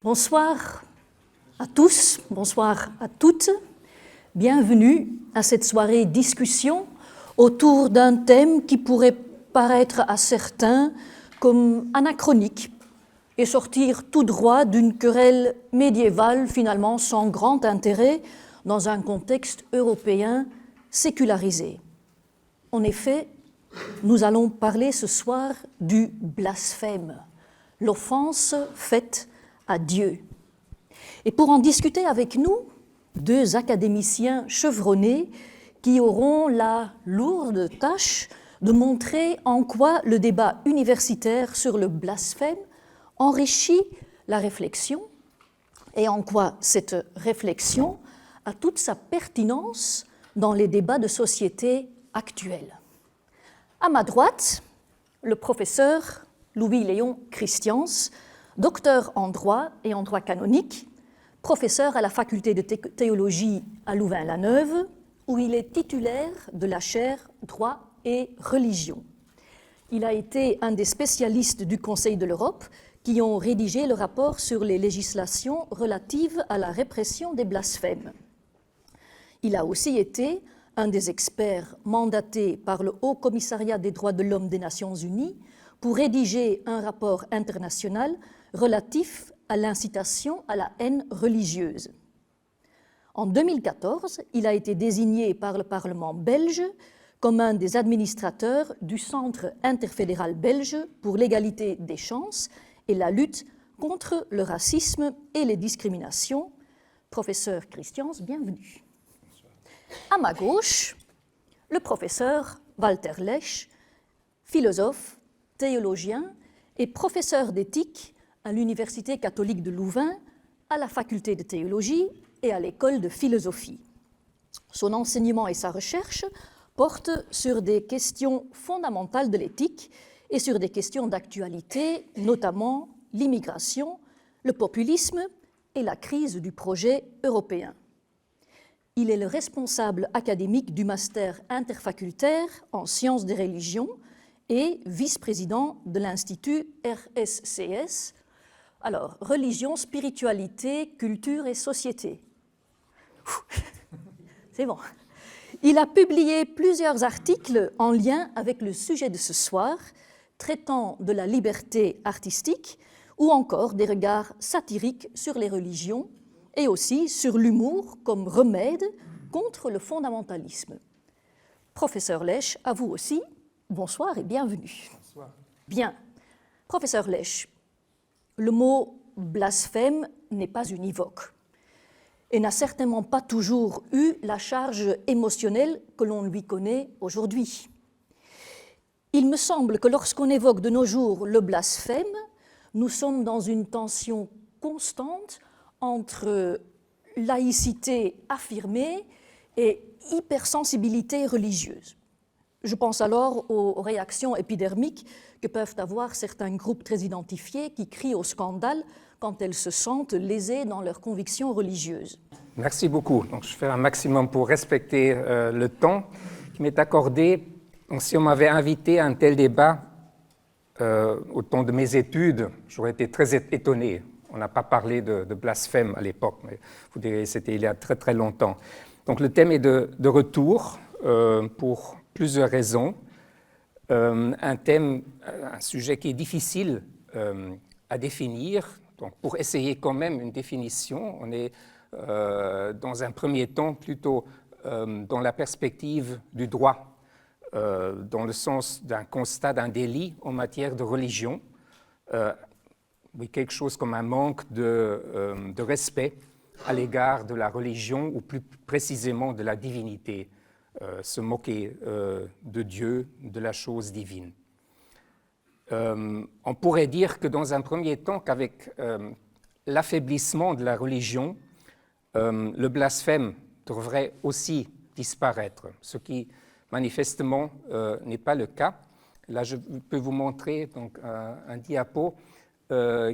Bonsoir à tous, bonsoir à toutes. Bienvenue à cette soirée discussion autour d'un thème qui pourrait paraître à certains comme anachronique et sortir tout droit d'une querelle médiévale finalement sans grand intérêt dans un contexte européen sécularisé. En effet, nous allons parler ce soir du blasphème, l'offense faite à Dieu. Et pour en discuter avec nous, deux académiciens chevronnés qui auront la lourde tâche de montrer en quoi le débat universitaire sur le blasphème enrichit la réflexion et en quoi cette réflexion a toute sa pertinence dans les débats de société actuels. À ma droite, le professeur Louis-Léon Christians, docteur en droit et en droit canonique, professeur à la faculté de théologie à Louvain-la-Neuve, où il est titulaire de la chaire droit et religion. Il a été un des spécialistes du Conseil de l'Europe qui ont rédigé le rapport sur les législations relatives à la répression des blasphèmes. Il a aussi été un des experts mandatés par le Haut Commissariat des droits de l'homme des Nations Unies pour rédiger un rapport international relatif à l'incitation à la haine religieuse. En 2014, il a été désigné par le Parlement belge comme un des administrateurs du Centre interfédéral belge pour l'égalité des chances et la lutte contre le racisme et les discriminations. Professeur Christians, bienvenue. À ma gauche, le professeur Walter Lesch, philosophe, théologien et professeur d'éthique à l'Université catholique de Louvain, à la faculté de théologie et à l'école de philosophie. Son enseignement et sa recherche portent sur des questions fondamentales de l'éthique et sur des questions d'actualité, notamment l'immigration, le populisme et la crise du projet européen. Il est le responsable académique du master interfacultaire en sciences des religions et vice-président de l'Institut RSCS, alors religion, spiritualité, culture et société. C'est bon. Il a publié plusieurs articles en lien avec le sujet de ce soir, traitant de la liberté artistique ou encore des regards satiriques sur les religions et aussi sur l'humour comme remède contre le fondamentalisme. Professeur Lesch, à vous aussi, bonsoir et bienvenue. Bonsoir. Bien. Professeur Lesch, le mot blasphème n'est pas univoque et n'a certainement pas toujours eu la charge émotionnelle que l'on lui connaît aujourd'hui. Il me semble que lorsqu'on évoque de nos jours le blasphème, nous sommes dans une tension constante entre laïcité affirmée et hypersensibilité religieuse. Je pense alors aux réactions épidermiques que peuvent avoir certains groupes très identifiés qui crient au scandale quand elles se sentent lésées dans leurs convictions religieuses. Merci beaucoup. Donc, je fais un maximum pour respecter le temps qui m'est accordé. Donc, si on m'avait invité à un tel débat au temps de mes études, j'aurais été très étonné. On n'a pas parlé de blasphème à l'époque, mais vous direz c'était il y a très très longtemps. Donc le thème est de retour pour plusieurs raisons. Un sujet qui est difficile à définir. Donc pour essayer quand même une définition, on est dans un premier temps plutôt dans la perspective du droit, dans le sens d'un constat d'un délit en matière de religion. Oui, quelque chose comme un manque de respect à l'égard de la religion ou plus précisément de la divinité, se moquer de Dieu, de la chose divine. On pourrait dire que dans un premier temps qu'avec l'affaiblissement de la religion, le blasphème devrait aussi disparaître, ce qui manifestement n'est pas le cas. Là, je peux vous montrer donc, un diapo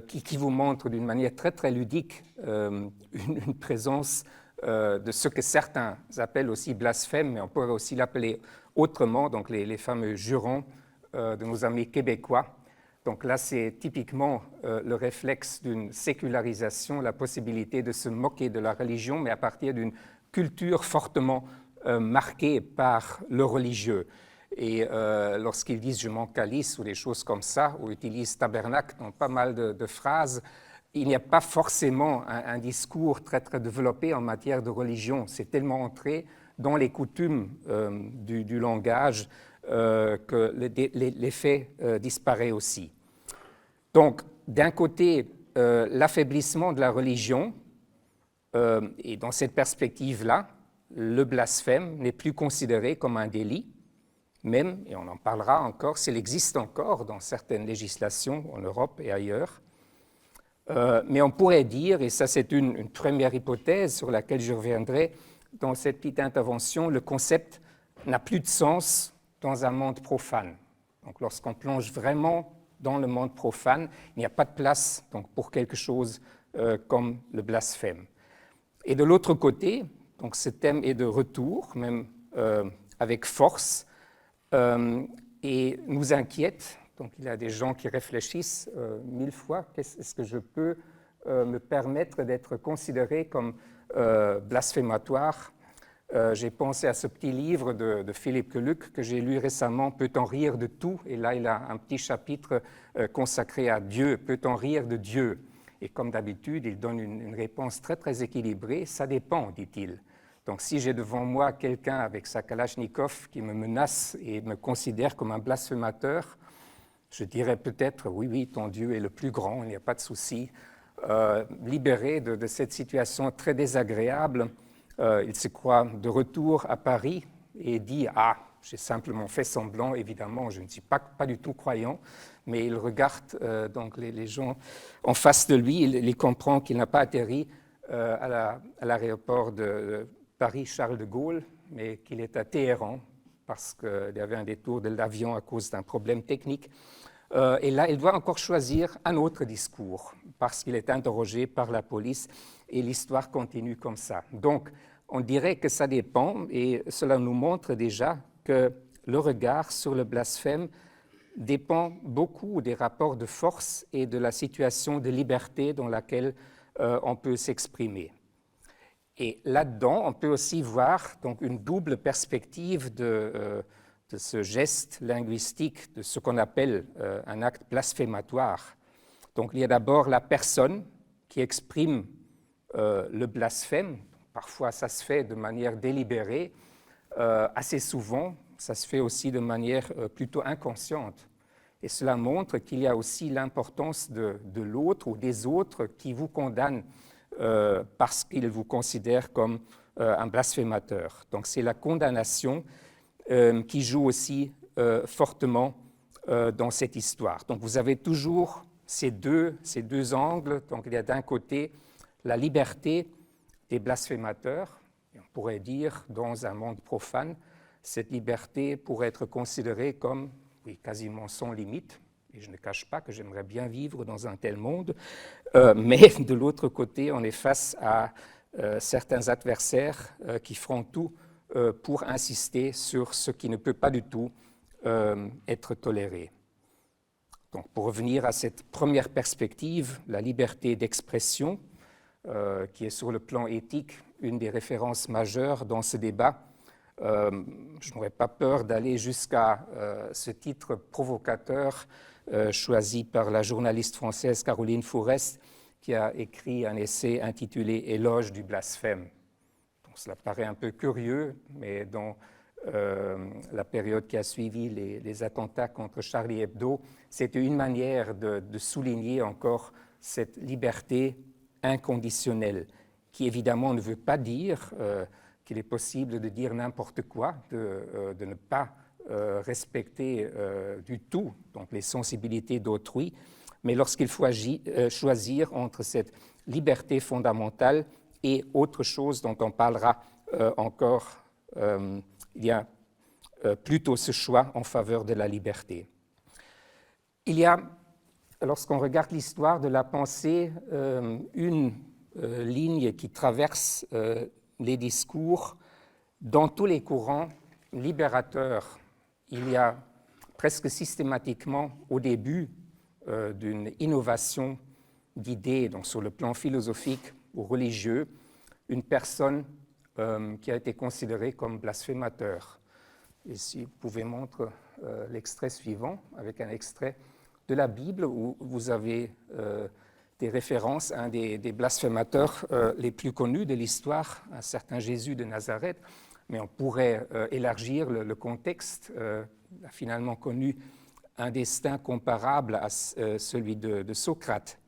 qui vous montre d'une manière très très ludique une présence de ce que certains appellent aussi blasphème, mais on pourrait aussi l'appeler autrement, donc les fameux jurons de nos amis québécois, Donc là, c'est typiquement le réflexe d'une sécularisation, la possibilité de se moquer de la religion, mais à partir d'une culture fortement marquée par le religieux. Et lorsqu'ils disent « je m'en calisse » ou des choses comme ça, ou utilisent « tabernacle » dans pas mal de phrases, il n'y a pas forcément un discours très, très développé en matière de religion. C'est tellement entré dans les coutumes du langage que l'effet disparaît aussi. Donc, d'un côté, l'affaiblissement de la religion, et dans cette perspective-là, le blasphème n'est plus considéré comme un délit, même, et on en parlera encore, s'il existe encore dans certaines législations en Europe et ailleurs. Mais on pourrait dire, et ça c'est une première hypothèse sur laquelle je reviendrai dans cette petite intervention, le concept n'a plus de sens dans un monde profane. Donc lorsqu'on plonge vraiment dans le monde profane, il n'y a pas de place donc, pour quelque chose comme le blasphème. Et de l'autre côté, donc, ce thème est de retour, même avec force, et nous inquiète. Donc il y a des gens qui réfléchissent 1000 fois, est-ce que je peux me permettre d'être considéré comme blasphématoire? J'ai pensé à ce petit livre de Philippe Geluck que j'ai lu récemment, « Peut-on rire de tout ?» Et là, il a un petit chapitre consacré à Dieu, « Peut-on rire de Dieu ?» Et comme d'habitude, il donne une réponse très, très équilibrée. « Ça dépend, dit-il. » Donc si j'ai devant moi quelqu'un avec sa Kalachnikov qui me menace et me considère comme un blasphémateur, je dirais peut-être, oui, oui, ton Dieu est le plus grand, il n'y a pas de souci. Libéré de cette situation très désagréable, il se croit de retour à Paris et dit « Ah, j'ai simplement fait semblant, évidemment, je ne suis pas du tout croyant. » Mais il regarde donc les gens en face de lui, il comprend qu'il n'a pas atterri à l'aéroport de Paris-Charles de Gaulle, mais qu'il est à Téhéran, parce qu'il y avait un détour de l'avion à cause d'un problème technique. Et là, il doit encore choisir un autre discours, parce qu'il est interrogé par la police, et l'histoire continue comme ça. Donc, on dirait que ça dépend, et cela nous montre déjà que le regard sur le blasphème dépend beaucoup des rapports de force et de la situation de liberté dans laquelle on peut s'exprimer. Et là-dedans, on peut aussi voir donc, une double perspective de ce geste linguistique, de ce qu'on appelle un acte blasphématoire. Donc il y a d'abord la personne qui exprime le blasphème. Parfois, ça se fait de manière délibérée. Assez souvent, ça se fait aussi de manière plutôt inconsciente. Et cela montre qu'il y a aussi l'importance de l'autre ou des autres qui vous condamnent parce qu'ils vous considèrent comme un blasphémateur. Donc c'est la condamnation qui joue aussi fortement dans cette histoire. Donc vous avez toujours ces deux angles. Donc il y a d'un côté la liberté des blasphémateurs. Et on pourrait dire, dans un monde profane, cette liberté pourrait être considérée comme quasiment sans limite. Et je ne cache pas que j'aimerais bien vivre dans un tel monde, mais de l'autre côté, on est face à certains adversaires qui feront tout pour insister sur ce qui ne peut pas du tout être toléré. Donc, pour revenir à cette première perspective, la liberté d'expression, qui est sur le plan éthique une des références majeures dans ce débat, je n'aurais pas peur d'aller jusqu'à ce titre provocateur choisi par la journaliste française Caroline Fourest, qui a écrit un essai intitulé « Éloge du blasphème ». Donc, cela paraît un peu curieux, mais dans la période qui a suivi les attentats contre Charlie Hebdo, c'était une manière de souligner encore cette liberté inconditionnelle, qui évidemment ne veut pas dire qu'il est possible de dire n'importe quoi, de ne pas respecter du tout donc les sensibilités d'autrui, mais lorsqu'il faut choisir entre cette liberté fondamentale et autre chose dont on parlera encore, il y a plutôt ce choix en faveur de la liberté. Il y a, lorsqu'on regarde l'histoire de la pensée, une ligne qui traverse les discours dans tous les courants libérateurs. Il y a presque systématiquement au début d'une innovation d'idées, donc sur le plan philosophique ou religieux, une personne qui a été considérée comme blasphémateur. Et si vous pouvez montrer l'extrait suivant, avec un extrait de la Bible où vous avez des références à un des blasphémateurs les plus connus de l'histoire, un certain Jésus de Nazareth, mais on pourrait élargir le contexte. Il a finalement connu un destin comparable à celui de Socrate.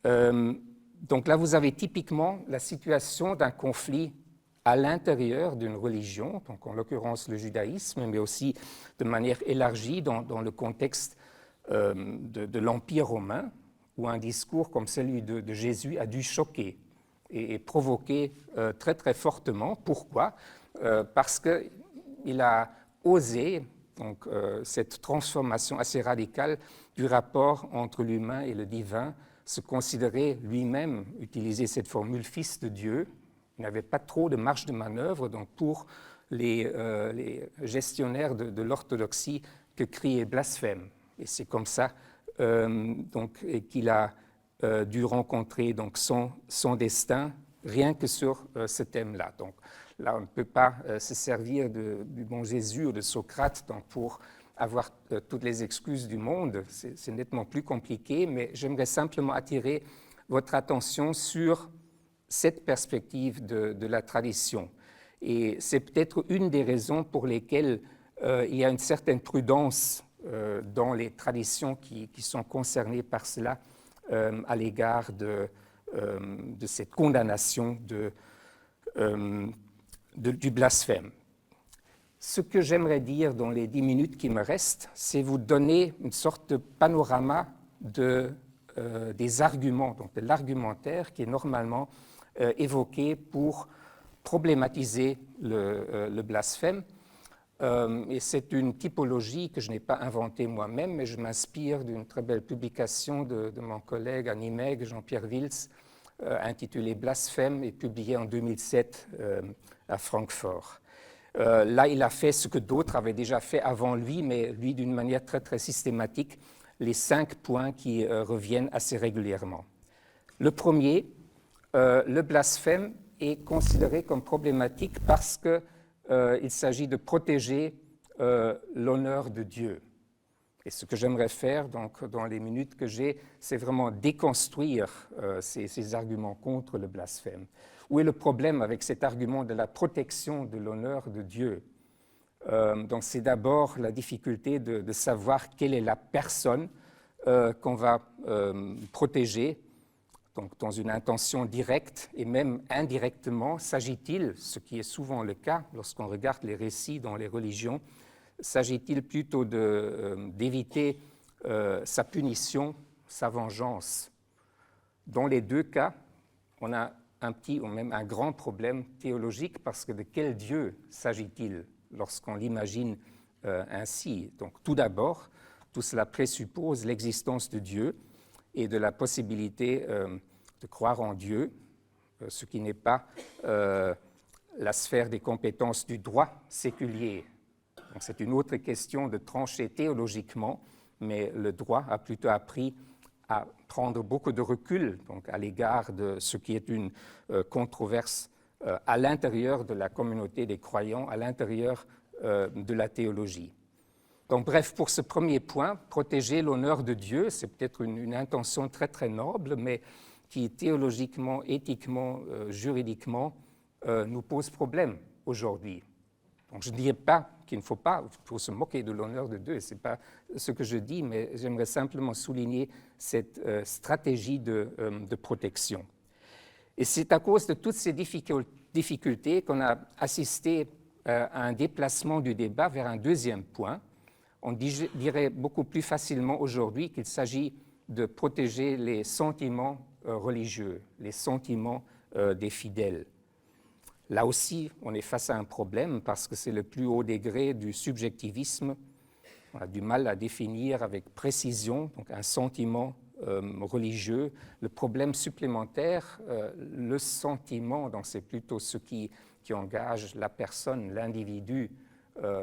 Donc là, vous avez typiquement la situation d'un conflit à l'intérieur d'une religion, donc en l'occurrence le judaïsme, mais aussi de manière élargie dans le contexte de l'Empire romain, où un discours comme celui de Jésus a dû choquer et provoquer très très fortement. Pourquoi ? Parce qu'il a osé donc, cette transformation assez radicale du rapport entre l'humain et le divin, se considérer lui-même, utiliser cette formule fils de Dieu. Il n'avait pas trop de marge de manœuvre donc pour les gestionnaires de l'orthodoxie que criait blasphème. Et c'est comme ça donc, qu'il a dû rencontrer donc, son destin rien que sur ce thème-là. Donc là, on ne peut pas se servir du bon Jésus ou de Socrate donc, pour avoir toutes les excuses du monde. C'est nettement plus compliqué, mais j'aimerais simplement attirer votre attention sur cette perspective de la tradition. Et c'est peut-être une des raisons pour lesquelles il y a une certaine prudence dans les traditions qui sont concernées par cela à l'égard de cette condamnation du blasphème. Ce que j'aimerais dire dans les 10 minutes qui me restent, c'est vous donner une sorte de panorama des arguments, donc de l'argumentaire qui est normalement évoqué pour problématiser le blasphème. Et c'est une typologie que je n'ai pas inventée moi-même, mais je m'inspire d'une très belle publication de mon collègue à Nimègue, Jean-Pierre Wills, intitulée Blasphème et publiée en 2007 à Francfort. Là, il a fait ce que d'autres avaient déjà fait avant lui, mais lui d'une manière très, très systématique, les 5 points qui reviennent assez régulièrement. Le premier, le blasphème est considéré comme problématique parce qu'il s'agit de protéger l'honneur de Dieu. Et ce que j'aimerais faire donc, dans les minutes que j'ai, c'est vraiment déconstruire ces arguments contre le blasphème. Où est le problème avec cet argument de la protection de l'honneur de Dieu ? Donc c'est d'abord la difficulté de savoir quelle est la personne qu'on va protéger. Donc dans une intention directe et même indirectement, s'agit-il, ce qui est souvent le cas lorsqu'on regarde les récits dans les religions, s'agit-il plutôt d'éviter sa punition, sa vengeance ? Dans les deux cas, on a un petit ou même un grand problème théologique parce que de quel Dieu s'agit-il lorsqu'on l'imagine ainsi ? Donc tout d'abord, tout cela présuppose l'existence de Dieu et de la possibilité de croire en Dieu, ce qui n'est pas la sphère des compétences du droit séculier. Donc c'est une autre question de trancher théologiquement, mais le droit a plutôt appris à prendre beaucoup de recul donc, à l'égard de ce qui est une controverse à l'intérieur de la communauté des croyants, à l'intérieur de la théologie. Donc bref, pour ce premier point, protéger l'honneur de Dieu, c'est peut-être une intention très très noble, mais qui théologiquement, éthiquement, juridiquement nous pose problème aujourd'hui. Donc je ne dirais pas qu'il ne faut pas se moquer de l'honneur de Dieu, ce n'est pas ce que je dis, mais j'aimerais simplement souligner cette stratégie de protection. Et c'est à cause de toutes ces difficultés qu'on a assisté à un déplacement du débat vers un deuxième point. On dirait beaucoup plus facilement aujourd'hui qu'il s'agit de protéger les sentiments religieux, les sentiments des fidèles. Là aussi, on est face à un problème parce que c'est le plus haut degré du subjectivisme. On a du mal à définir avec précision donc un sentiment religieux. Le problème supplémentaire, le sentiment, donc c'est plutôt ce qui engage la personne, l'individu,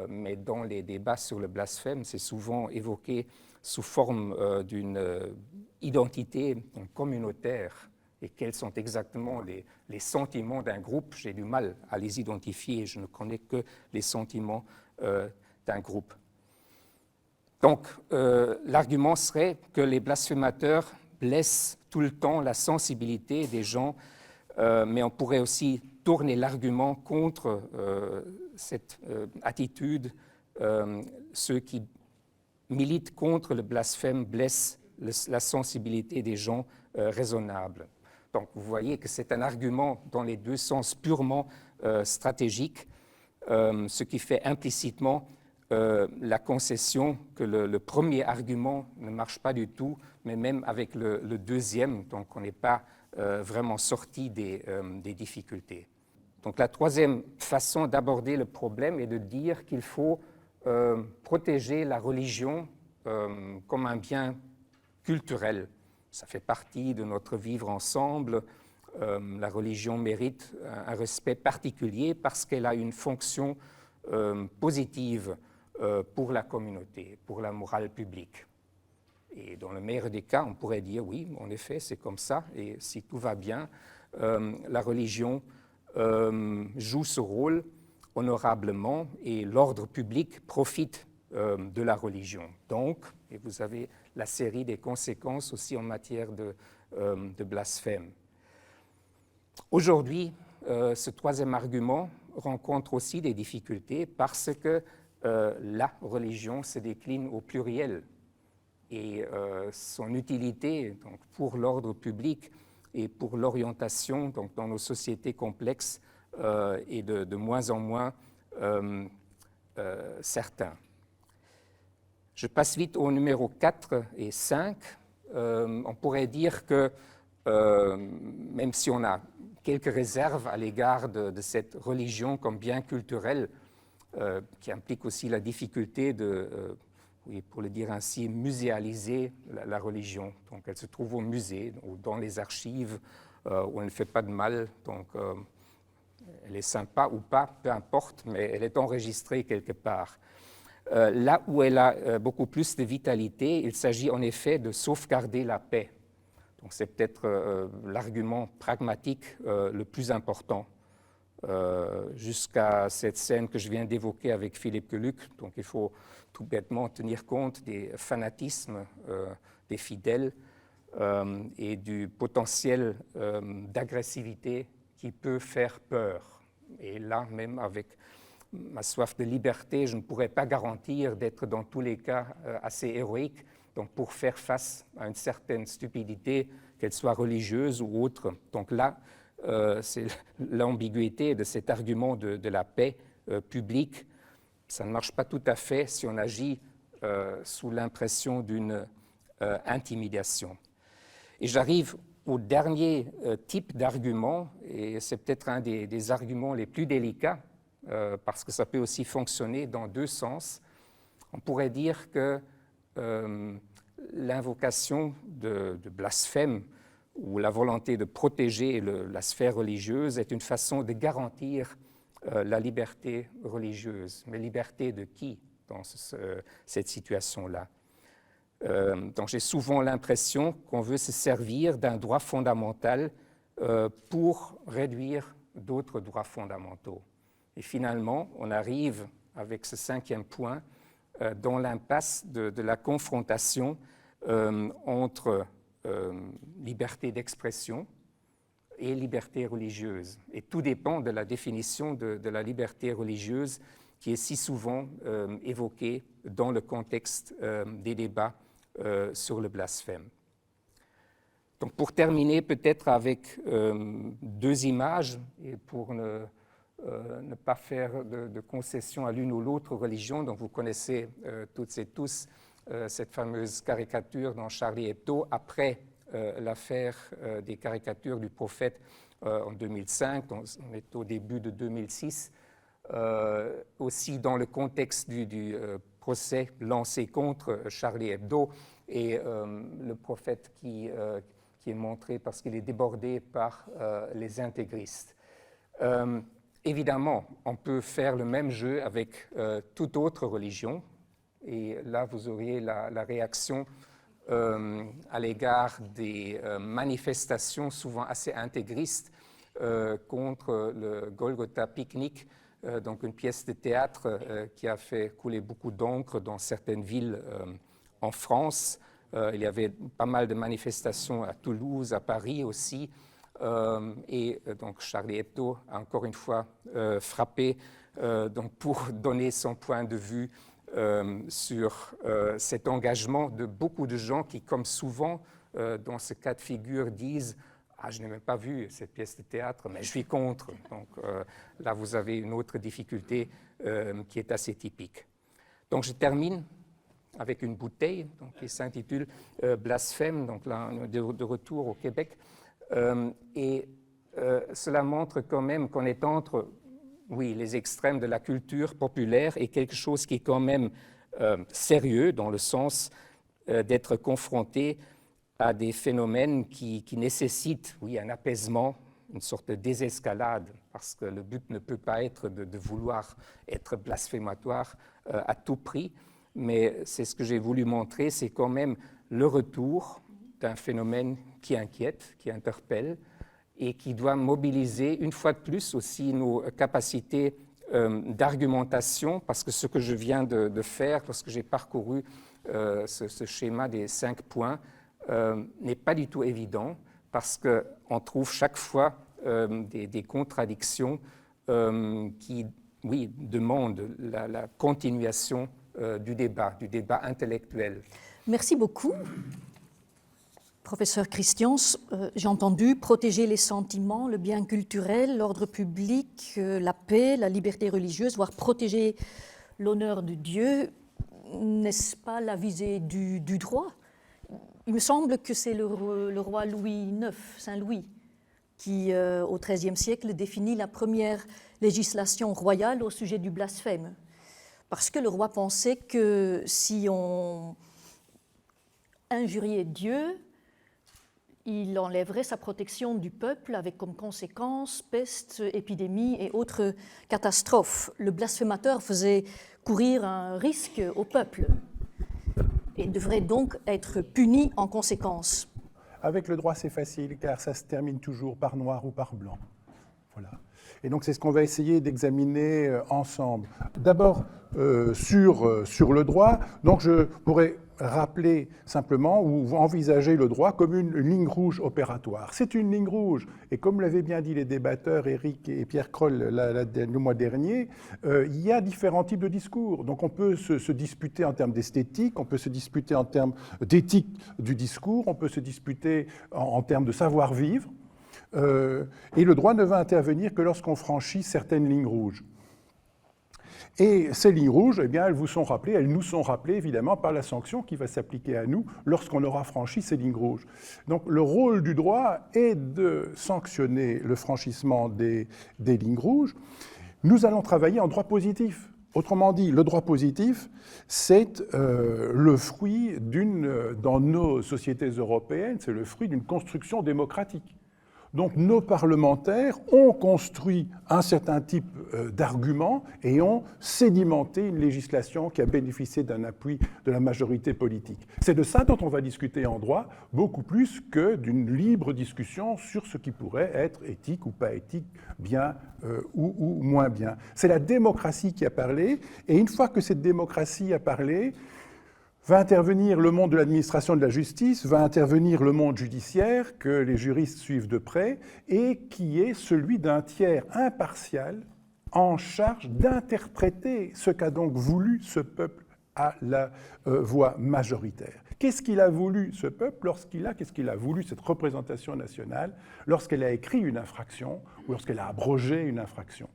mais dans les débats sur le blasphème, c'est souvent évoqué sous forme d'une identité communautaire et quels sont exactement les sentiments d'un groupe. J'ai du mal à les identifier, je ne connais que les sentiments d'un groupe. Donc, l'argument serait que les blasphémateurs blessent tout le temps la sensibilité des gens, mais on pourrait aussi tourner l'argument contre cette attitude. Ceux qui militent contre le blasphème blessent la sensibilité des gens raisonnables. Donc, vous voyez que c'est un argument dans les deux sens purement stratégiques, ce qui fait implicitement la concession que le premier argument ne marche pas du tout, mais même avec le deuxième, donc on n'est pas vraiment sorti des difficultés. Donc la troisième façon d'aborder le problème est de dire qu'il faut protéger la religion comme un bien culturel. Ça fait partie de notre vivre ensemble. La religion mérite un respect particulier parce qu'elle a une fonction positive pour la communauté, pour la morale publique. Et dans le meilleur des cas, on pourrait dire oui, en effet, c'est comme ça, et si tout va bien, la religion joue ce rôle honorablement et l'ordre public profite de la religion. Donc, et vous avez la série des conséquences aussi en matière de blasphème. Aujourd'hui, ce troisième argument rencontre aussi des difficultés parce que la religion se décline au pluriel et son utilité donc, pour l'ordre public et pour l'orientation donc, dans nos sociétés complexes est de moins en moins certain. Je passe vite au numéro 4 et 5. On pourrait dire que même si on a quelques réserves à l'égard de cette religion comme bien culturel, qui implique aussi la difficulté de, oui, pour le dire ainsi, muséaliser la religion. Donc elle se trouve au musée ou dans les archives où elle ne fait pas de mal. Donc elle est sympa ou pas, peu importe, mais elle est enregistrée quelque part. Là où elle a beaucoup plus de vitalité, il s'agit en effet de sauvegarder la paix. Donc c'est peut-être l'argument pragmatique le plus important. Jusqu'à cette scène que je viens d'évoquer avec Philippe Geluck. Donc il faut tout bêtement tenir compte des fanatismes des fidèles et du potentiel d'agressivité qui peut faire peur. Et là, même avec ma soif de liberté, je ne pourrais pas garantir d'être dans tous les cas assez héroïque. Donc pour faire face à une certaine stupidité, qu'elle soit religieuse ou autre. Donc là, c'est l'ambiguïté de cet argument de la paix publique. Ça ne marche pas tout à fait si on agit sous l'impression d'une intimidation. Et j'arrive au dernier type d'argument, et c'est peut-être un des arguments les plus délicats, parce que ça peut aussi fonctionner dans deux sens. On pourrait dire que l'invocation de blasphème ou la volonté de protéger la sphère religieuse est une façon de garantir la liberté religieuse. Mais liberté de qui dans cette situation-là? Donc j'ai souvent l'impression qu'on veut se servir d'un droit fondamental pour réduire d'autres droits fondamentaux. Et finalement, on arrive avec ce cinquième point dans l'impasse de la confrontation entre liberté d'expression et liberté religieuse. Et tout dépend de la définition de la liberté religieuse qui est si souvent évoquée dans le contexte des débats sur le blasphème. Donc pour terminer peut-être avec deux images, et pour ne pas faire de concession à l'une ou l'autre religion, donc vous connaissez toutes et tous cette fameuse caricature dans Charlie Hebdo, après l'affaire des caricatures du prophète en 2005, donc on est au début de 2006, aussi dans le contexte du procès lancé contre Charlie Hebdo et le prophète qui est montré parce qu'il est débordé par les intégristes. Évidemment, on peut faire le même jeu avec toute autre religion, Et là, vous auriez la réaction à l'égard des manifestations souvent assez intégristes contre le Golgotha Picnic, donc une pièce de théâtre qui a fait couler beaucoup d'encre dans certaines villes en France. Il y avait pas mal de manifestations à Toulouse, à Paris aussi. Et donc Charlie Hebdo a encore une fois frappé donc pour donner son point de vue sur cet engagement de beaucoup de gens qui, comme souvent dans ce cas de figure, disent « Ah, je n'ai même pas vu cette pièce de théâtre, mais je suis contre ». Donc là, vous avez une autre difficulté qui est assez typique. Donc je termine avec une bouteille donc, qui s'intitule Blasphème, donc là, de retour au Québec. Et cela montre quand même qu'on est entre, oui, les extrêmes de la culture populaire et quelque chose qui est quand même sérieux dans le sens d'être confronté à des phénomènes qui nécessitent, oui, un apaisement, une sorte de désescalade, parce que le but ne peut pas être de vouloir être blasphématoire à tout prix, mais c'est ce que j'ai voulu montrer, c'est quand même le retour d'un phénomène qui inquiète, qui interpelle et qui doit mobiliser une fois de plus aussi nos capacités d'argumentation, parce que ce que je viens de faire, lorsque j'ai parcouru ce schéma des 5 points, n'est pas du tout évident, parce qu'on trouve chaque fois des contradictions qui, oui, demandent la continuation du débat intellectuel. Merci beaucoup. Professeur Christians, j'ai entendu protéger les sentiments, le bien culturel, l'ordre public, la paix, la liberté religieuse, voire protéger l'honneur de Dieu. N'est-ce pas la visée du droit? Il me semble que c'est le roi Louis IX, Saint Louis, qui, au XIIIe siècle, définit la première législation royale au sujet du blasphème. Parce que le roi pensait que si on injuriait Dieu, il enlèverait sa protection du peuple avec comme conséquence peste, épidémie et autres catastrophes. Le blasphémateur faisait courir un risque au peuple et devrait donc être puni en conséquence. Avec le droit, c'est facile, car ça se termine toujours par noir ou par blanc. Voilà. Et donc, c'est ce qu'on va essayer d'examiner ensemble. D'abord, sur le droit, donc je pourrais rappeler simplement ou envisager le droit comme une ligne rouge opératoire. C'est une ligne rouge. Et comme l'avaient bien dit les débatteurs, Éric et Pierre Kroll, le mois dernier, il y a différents types de discours. Donc, on peut se disputer en termes d'esthétique, on peut se disputer en termes d'éthique du discours, on peut se disputer en termes de savoir-vivre. Et le droit ne va intervenir que lorsqu'on franchit certaines lignes rouges. Et ces lignes rouges, eh bien, elles nous sont rappelées évidemment par la sanction qui va s'appliquer à nous lorsqu'on aura franchi ces lignes rouges. Donc le rôle du droit est de sanctionner le franchissement des lignes rouges. Nous allons travailler en droit positif. Autrement dit, le droit positif, c'est le fruit dans nos sociétés européennes, c'est le fruit d'une construction démocratique. Donc nos parlementaires ont construit un certain type d'arguments et ont sédimenté une législation qui a bénéficié d'un appui de la majorité politique. C'est de ça dont on va discuter en droit, beaucoup plus que d'une libre discussion sur ce qui pourrait être éthique ou pas éthique, bien ou moins bien. C'est la démocratie qui a parlé, et une fois que cette démocratie a parlé, va intervenir le monde de l'administration de la justice, va intervenir le monde judiciaire, que les juristes suivent de près, et qui est celui d'un tiers impartial en charge d'interpréter ce qu'a donc voulu ce peuple à la voix majoritaire. Qu'est-ce qu'il a voulu, ce peuple, qu'est-ce qu'il a voulu, cette représentation nationale, lorsqu'elle a écrit une infraction ou lorsqu'elle a abrogé une infraction?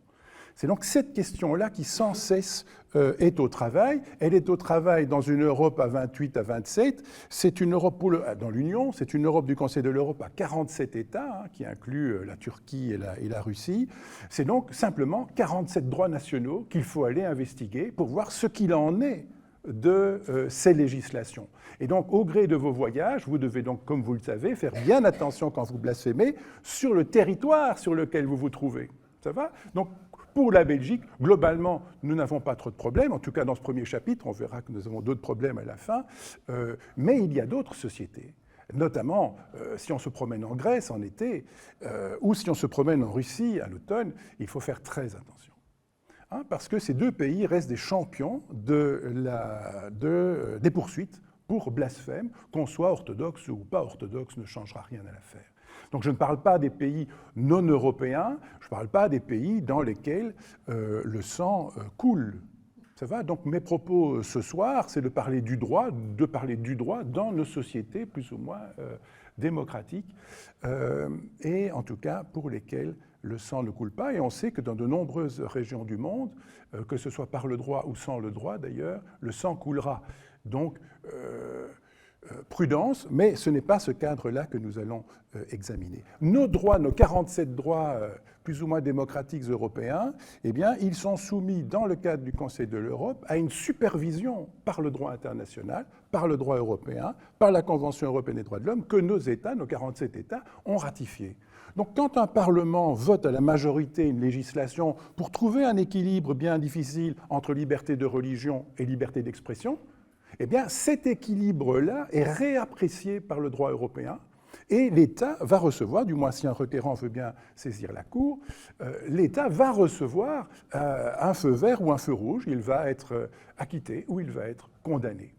C'est donc cette question-là qui sans cesse est au travail. Elle est au travail dans une Europe à 28, à 27. C'est une Europe dans l'Union, c'est une Europe du Conseil de l'Europe à 47 États, qui inclut la Turquie et la Russie. C'est donc simplement 47 droits nationaux qu'il faut aller investiguer pour voir ce qu'il en est de ces législations. Et donc, au gré de vos voyages, vous devez donc, comme vous le savez, faire bien attention quand vous blasphémez sur le territoire sur lequel vous vous trouvez. Ça va? Donc, Pour la Belgique, globalement, nous n'avons pas trop de problèmes. En tout cas, dans ce premier chapitre, on verra que nous avons d'autres problèmes à la fin. Mais il y a d'autres sociétés. Notamment, si on se promène en Grèce en été, ou si on se promène en Russie à l'automne, il faut faire très attention. Parce que ces deux pays restent des champions des poursuites pour blasphème, qu'on soit orthodoxe ou pas orthodoxe, ne changera rien à l'affaire. Donc je ne parle pas des pays non européens, je ne parle pas des pays dans lesquels le sang coule. Ça va ? Donc mes propos ce soir, c'est de parler du droit dans nos sociétés plus ou moins démocratiques, et en tout cas pour lesquelles le sang ne coule pas. Et on sait que dans de nombreuses régions du monde, que ce soit par le droit ou sans le droit d'ailleurs, le sang coulera. Donc prudence, mais ce n'est pas ce cadre-là que nous allons examiner. Nos droits, nos 47 droits plus ou moins démocratiques européens, eh bien, ils sont soumis dans le cadre du Conseil de l'Europe à une supervision par le droit international, par le droit européen, par la Convention européenne des droits de l'homme que nos États, nos 47 États, ont ratifié. Donc quand un Parlement vote à la majorité une législation pour trouver un équilibre bien difficile entre liberté de religion et liberté d'expression, eh bien, cet équilibre-là est réapprécié par le droit européen et l'État va recevoir, du moins si un requérant veut bien saisir la Cour, l'État va recevoir un feu vert ou un feu rouge, il va être acquitté ou il va être condamné.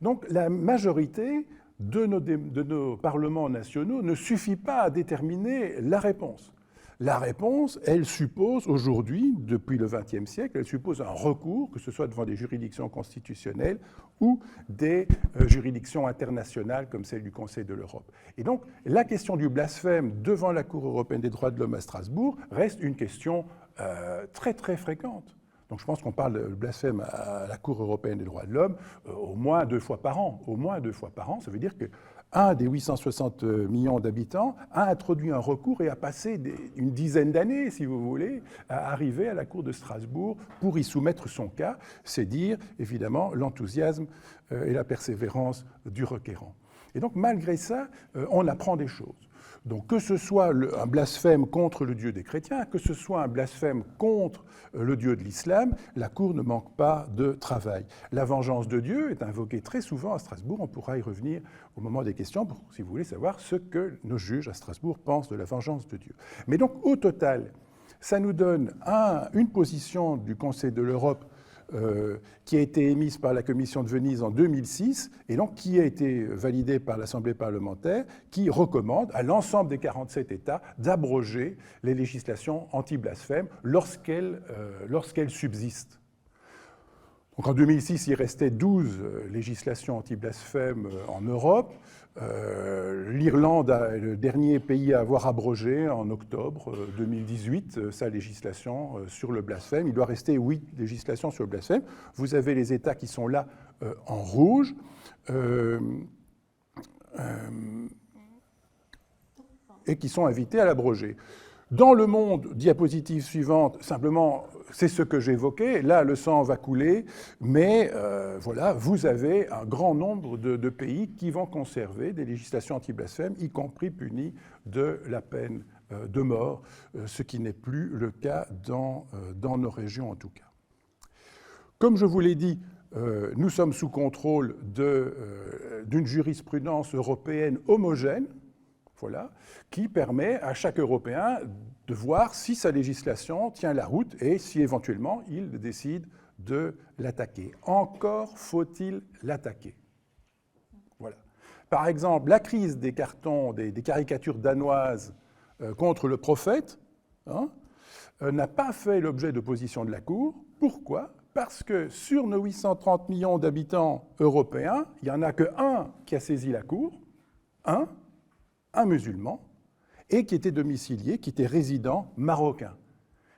Donc la majorité de nos parlements nationaux ne suffit pas à déterminer la réponse. La réponse, elle suppose aujourd'hui, depuis le XXe siècle, elle suppose un recours, que ce soit devant des juridictions constitutionnelles ou des juridictions internationales comme celle du Conseil de l'Europe. Et donc, la question du blasphème devant la Cour européenne des droits de l'homme à Strasbourg reste une question très très fréquente. Donc je pense qu'on parle de blasphème à la Cour européenne des droits de l'homme au moins 2 fois par an. Au moins 2 fois par an, ça veut dire que un des 860 millions d'habitants a introduit un recours et a passé une dizaine d'années, si vous voulez, à arriver à la Cour de Strasbourg pour y soumettre son cas. C'est dire, évidemment, l'enthousiasme et la persévérance du requérant. Et donc, malgré ça, on apprend des choses. Donc, que ce soit un blasphème contre le Dieu des chrétiens, que ce soit un blasphème contre le Dieu de l'islam, la Cour ne manque pas de travail. La vengeance de Dieu est invoquée très souvent à Strasbourg. On pourra y revenir au moment des questions, pour, si vous voulez savoir ce que nos juges à Strasbourg pensent de la vengeance de Dieu. Mais donc, au total, ça nous donne une position du Conseil de l'Europe qui a été émise par la Commission de Venise en 2006 et donc qui a été validée par l'Assemblée parlementaire, qui recommande à l'ensemble des 47 États d'abroger les législations anti-blasphème lorsqu'elles subsistent. Donc en 2006, il restait 12 législations anti-blasphème en Europe. L'Irlande est le dernier pays à avoir abrogé en octobre 2018 sa législation sur le blasphème. Il doit rester 8 législations sur le blasphème. Vous avez les États qui sont là en rouge. Et qui sont invités à l'abroger. Dans le monde, diapositive suivante, simplement, c'est ce que j'évoquais. Là, le sang va couler, mais voilà, vous avez un grand nombre de pays qui vont conserver des législations anti-blasphème, y compris punies de la peine de mort, ce qui n'est plus le cas dans nos régions en tout cas. Comme je vous l'ai dit, nous sommes sous contrôle d'une jurisprudence européenne homogène, voilà, qui permet à chaque Européen de voir si sa législation tient la route et si éventuellement il décide de l'attaquer. Encore faut-il l'attaquer. Voilà. Par exemple, la crise des cartons, des caricatures danoises contre le prophète n'a pas fait l'objet d'opposition de la Cour. Pourquoi ? Parce que sur nos 830 millions d'habitants européens, il n'y en a qu'un qui a saisi la Cour, un musulman, et qui était domicilié, qui était résident marocain.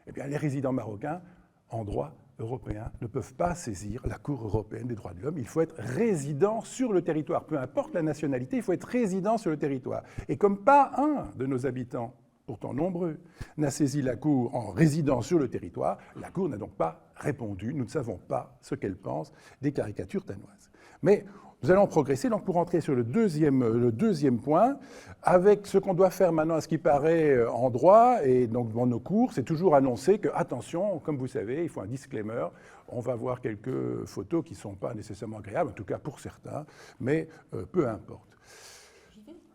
Eh bien, les résidents marocains, en droit européen, ne peuvent pas saisir la Cour européenne des droits de l'homme. Il faut être résident sur le territoire. Peu importe la nationalité, il faut être résident sur le territoire. Et comme pas un de nos habitants, pourtant nombreux, n'a saisi la Cour en résidant sur le territoire, la Cour n'a donc pas répondu. Nous ne savons pas ce qu'elle pense des caricatures danoises. Mais Nous allons progresser donc pour entrer sur le deuxième point, avec ce qu'on doit faire maintenant à ce qui paraît en droit, et donc dans nos cours, c'est toujours annoncer que, attention, comme vous savez, il faut un disclaimer, on va voir quelques photos qui ne sont pas nécessairement agréables, en tout cas pour certains, mais peu importe.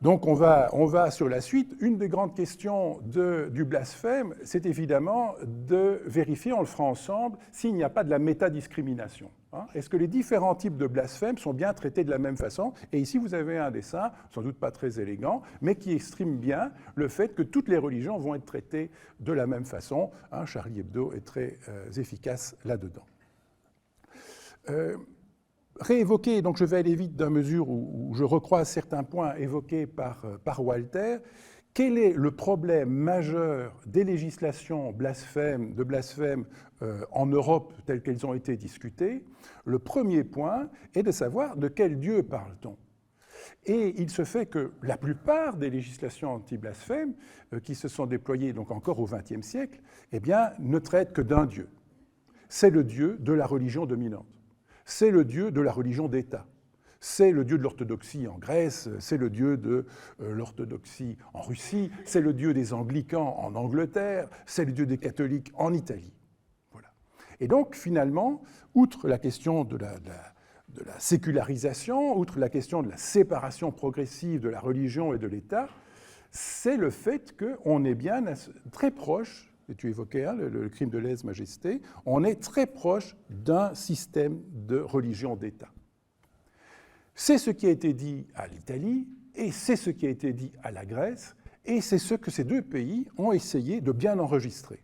Donc on va sur la suite. Une des grandes questions du blasphème, c'est évidemment de vérifier, on le fera ensemble, s'il n'y a pas de la métadiscrimination. Est-ce que les différents types de blasphème sont bien traités de la même façon? Et ici, vous avez un dessin, sans doute pas très élégant, mais qui exprime bien le fait que toutes les religions vont être traitées de la même façon. Charlie Hebdo est très efficace là-dedans. Réévoquer, donc je vais aller vite dans mesure où je recroise certains points évoqués par Walter. Quel est le problème majeur des législations de blasphème en Europe telles qu'elles ont été discutées? Le premier point est de savoir de quel Dieu parle-t-on. Et il se fait que la plupart des législations anti-blasphème qui se sont déployées donc encore au XXe siècle, eh bien, ne traitent que d'un Dieu. C'est le Dieu de la religion dominante. C'est le Dieu de la religion d'État. C'est le Dieu de l'orthodoxie en Grèce, c'est le Dieu de l'orthodoxie en Russie, c'est le Dieu des anglicans en Angleterre, c'est le Dieu des catholiques en Italie. Voilà. Et donc, finalement, outre la question de la sécularisation, outre la question de la séparation progressive de la religion et de l'État, c'est le fait qu'on est bien très proche, et tu évoquais le crime de lèse-majesté, on est très proche d'un système de religion d'État. C'est ce qui a été dit à l'Italie, et c'est ce qui a été dit à la Grèce, et c'est ce que ces deux pays ont essayé de bien enregistrer.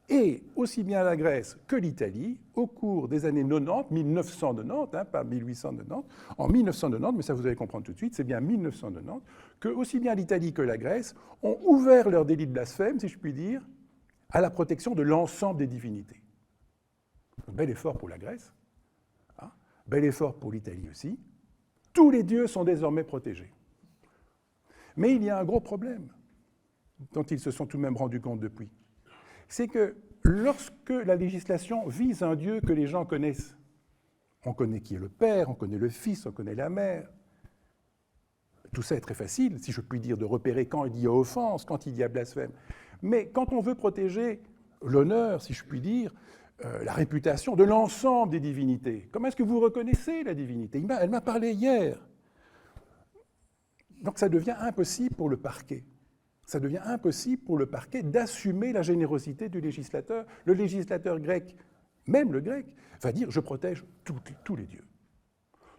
Et aussi bien la Grèce que l'Italie, au cours des années 90, 1990, pas 1890, en 1990, mais ça vous allez comprendre tout de suite, c'est bien 1990, que aussi bien l'Italie que la Grèce ont ouvert leur délit de blasphème, si je puis dire, à la protection de l'ensemble des divinités. Bel effort pour la Grèce, bel effort pour l'Italie aussi. Tous les dieux sont désormais protégés. Mais il y a un gros problème, dont ils se sont tout de même rendus compte depuis. C'est que lorsque la législation vise un Dieu que les gens connaissent, on connaît qui est le Père, on connaît le Fils, on connaît la Mère. Tout ça est très facile, si je puis dire, de repérer quand il y a offense, quand il y a blasphème. Mais quand on veut protéger l'honneur, si je puis dire, la réputation de l'ensemble des divinités, comment est-ce que vous reconnaissez la divinité? Elle m'a parlé hier. Donc ça devient impossible pour le parquet. Ça devient impossible pour le parquet d'assumer la générosité du législateur. Le législateur grec, même le grec, va dire « je protège tous les dieux ».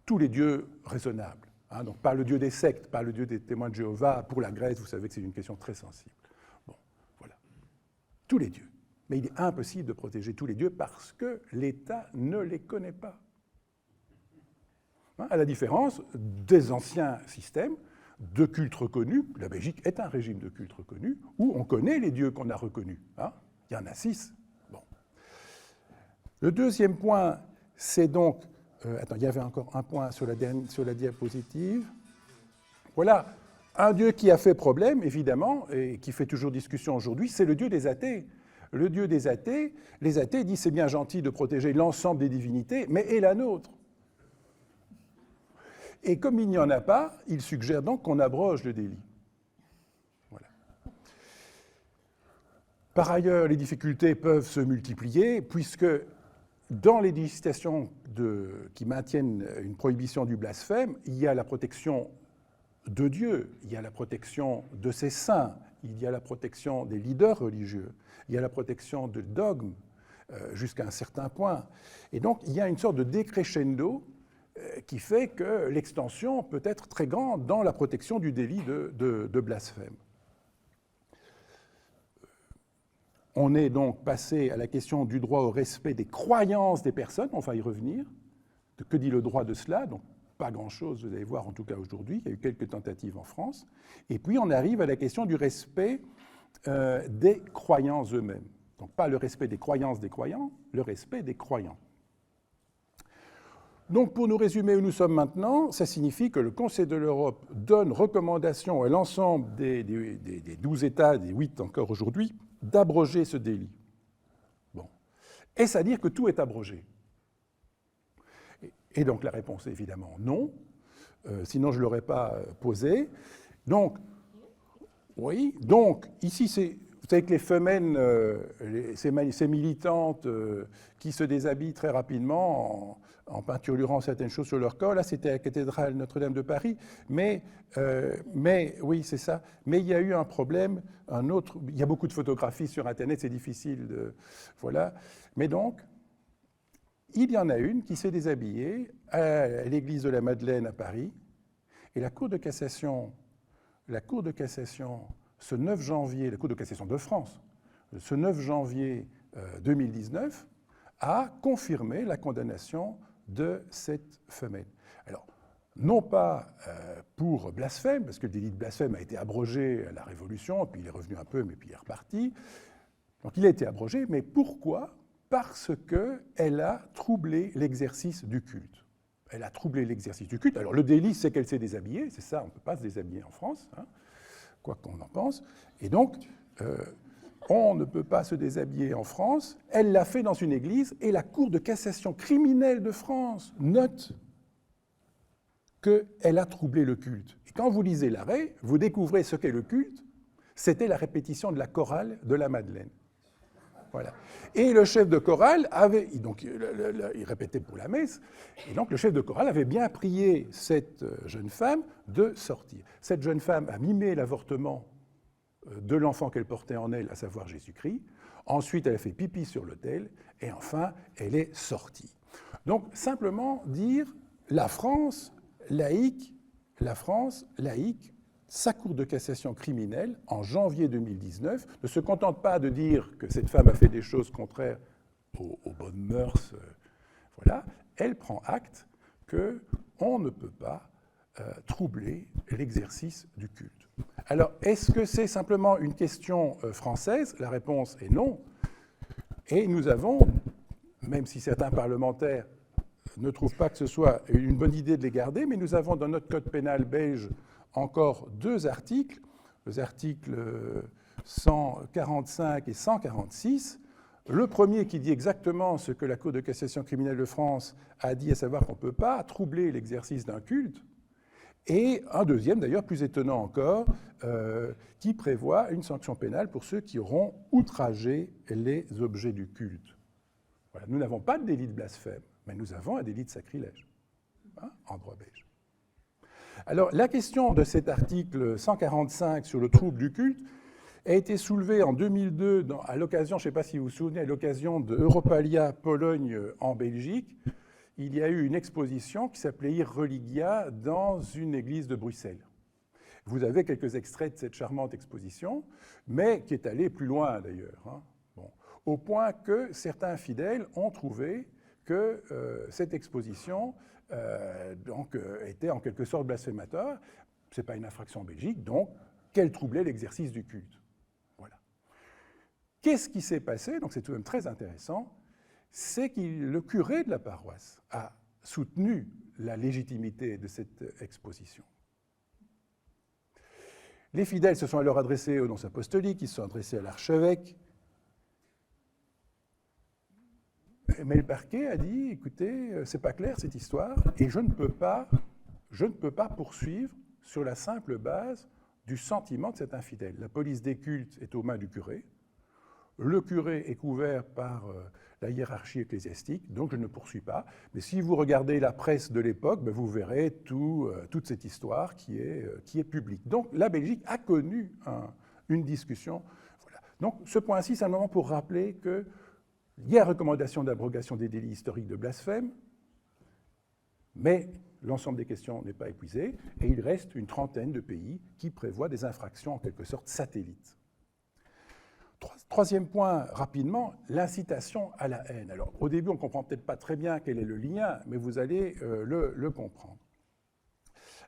Tous les dieux raisonnables. Donc pas le dieu des sectes, pas le dieu des témoins de Jéhovah. Pour la Grèce, vous savez que c'est une question très sensible. Bon, voilà. Tous les dieux. Mais il est impossible de protéger tous les dieux parce que l'État ne les connaît pas. À la différence des anciens systèmes de culte reconnu, la Belgique est un régime de culte reconnu, où on connaît les dieux qu'on a reconnus. Il y en a 6. Bon. Le deuxième point, c'est donc... il y avait encore un point sur la diapositive. Voilà, un dieu qui a fait problème, évidemment, et qui fait toujours discussion aujourd'hui, c'est le dieu des athées. Le dieu des athées, les athées disent c'est bien gentil de protéger l'ensemble des divinités, mais et la nôtre? Et comme il n'y en a pas, il suggère donc qu'on abroge le délit. Voilà. Par ailleurs, les difficultés peuvent se multiplier, puisque dans les législations qui maintiennent une prohibition du blasphème, il y a la protection de Dieu, il y a la protection de ses saints, il y a la protection des leaders religieux, il y a la protection de dogmes jusqu'à un certain point. Et donc, il y a une sorte de décrescendo qui fait que l'extension peut être très grande dans la protection du délit de blasphème. On est donc passé à la question du droit au respect des croyances des personnes, on va y revenir. Que dit le droit de cela? Donc, pas grand-chose, vous allez voir en tout cas aujourd'hui, il y a eu quelques tentatives en France. Et puis on arrive à la question du respect des croyants eux-mêmes. Donc pas le respect des croyances des croyants, le respect des croyants. Donc pour nous résumer où nous sommes maintenant, ça signifie que le Conseil de l'Europe donne recommandation à l'ensemble des 12 États, des 8 encore aujourd'hui, d'abroger ce délit. Bon. Est-ce à dire que tout est abrogé? Et donc la réponse est évidemment non, sinon je ne l'aurais pas posée. Donc, oui, donc ici c'est... Vous savez que les femmes, ces militantes qui se déshabillent très rapidement en peinturlurant certaines choses sur leur corps, là c'était à la cathédrale Notre-Dame de Paris, mais oui c'est ça, mais il y a eu un problème, un autre, il y a beaucoup de photographies sur Internet, c'est difficile de... Voilà, mais donc, il y en a une qui s'est déshabillée à l'église de la Madeleine à Paris, et la Cour de cassation, ce 9 janvier, la Cour de cassation de France, ce 9 janvier 2019, a confirmé la condamnation de cette femelle. Alors, non pas pour blasphème, parce que le délit de blasphème a été abrogé à la Révolution, puis il est revenu un peu, mais puis il est reparti. Donc il a été abrogé, mais pourquoi ? Parce qu'elle a troublé l'exercice du culte. Elle a troublé l'exercice du culte. Alors le délit, c'est qu'elle s'est déshabillée, c'est ça, on ne peut pas se déshabiller en France, hein, quoi qu'on en pense. Et donc, on ne peut pas se déshabiller en France. Elle l'a fait dans une église, et la Cour de cassation criminelle de France note qu'elle a troublé le culte. Et quand vous lisez l'arrêt, vous découvrez ce qu'est le culte. C'était la répétition de la chorale de la Madeleine. Voilà. Et le chef de chorale avait, donc il répétait pour la messe, et donc le chef de chorale avait bien prié cette jeune femme de sortir. Cette jeune femme a mimé l'avortement de l'enfant qu'elle portait en elle, à savoir Jésus-Christ. Ensuite, elle a fait pipi sur l'autel, et enfin, elle est sortie. Donc, simplement dire, la France laïque, sa Cour de cassation criminelle, en janvier 2019, ne se contente pas de dire que cette femme a fait des choses contraires aux bonnes mœurs, voilà, elle prend acte qu'on ne peut pas troubler l'exercice du culte. Alors, est-ce que c'est simplement une question française ? La réponse est non. Et nous avons, même si certains parlementaires ne trouvent pas que ce soit une bonne idée de les garder, mais nous avons dans notre code pénal belge encore 2 articles, les articles 145 et 146. Le premier qui dit exactement ce que la Cour de cassation criminelle de France a dit, à savoir qu'on ne peut pas troubler l'exercice d'un culte, et un deuxième, d'ailleurs plus étonnant encore, qui prévoit une sanction pénale pour ceux qui auront outragé les objets du culte. Voilà. Nous n'avons pas de délit de blasphème, mais nous avons un délit de sacrilège, hein, en droit belge. Alors, la question de cet article 145 sur le trouble du culte a été soulevée en 2002 à l'occasion, je ne sais pas si vous vous souvenez, à l'occasion de Europalia Pologne en Belgique. Il y a eu une exposition qui s'appelait Irreligia dans une église de Bruxelles. Vous avez quelques extraits de cette charmante exposition, mais qui est allée plus loin d'ailleurs, hein. Bon. Au point que certains fidèles ont trouvé que cette exposition était en quelque sorte blasphématoire. Ce n'est pas une infraction en Belgique, donc qu'elle troublait l'exercice du culte. Voilà. Qu'est-ce qui s'est passé ? Donc c'est tout de même très intéressant. C'est que le curé de la paroisse a soutenu la légitimité de cette exposition. Les fidèles se sont alors adressés aux nonces apostoliques, ils se sont adressés à l'archevêque. Mais le parquet a dit, écoutez, c'est pas clair cette histoire, et je ne peux pas poursuivre sur la simple base du sentiment de cet infidèle. La police des cultes est aux mains du curé. Le curé est couvert par la hiérarchie ecclésiastique, donc je ne poursuis pas. Mais si vous regardez la presse de l'époque, ben vous verrez toute cette histoire qui est publique. Donc la Belgique a connu une discussion. Voilà. Donc ce point-ci, c'est un moment pour rappeler qu'il y a recommandation d'abrogation des délits historiques de blasphème, mais l'ensemble des questions n'est pas épuisé, et il reste une trentaine de pays qui prévoient des infractions en quelque sorte satellites. Troisième point, rapidement, l'incitation à la haine. Alors, au début, on ne comprend peut-être pas très bien quel est le lien, mais vous allez le comprendre.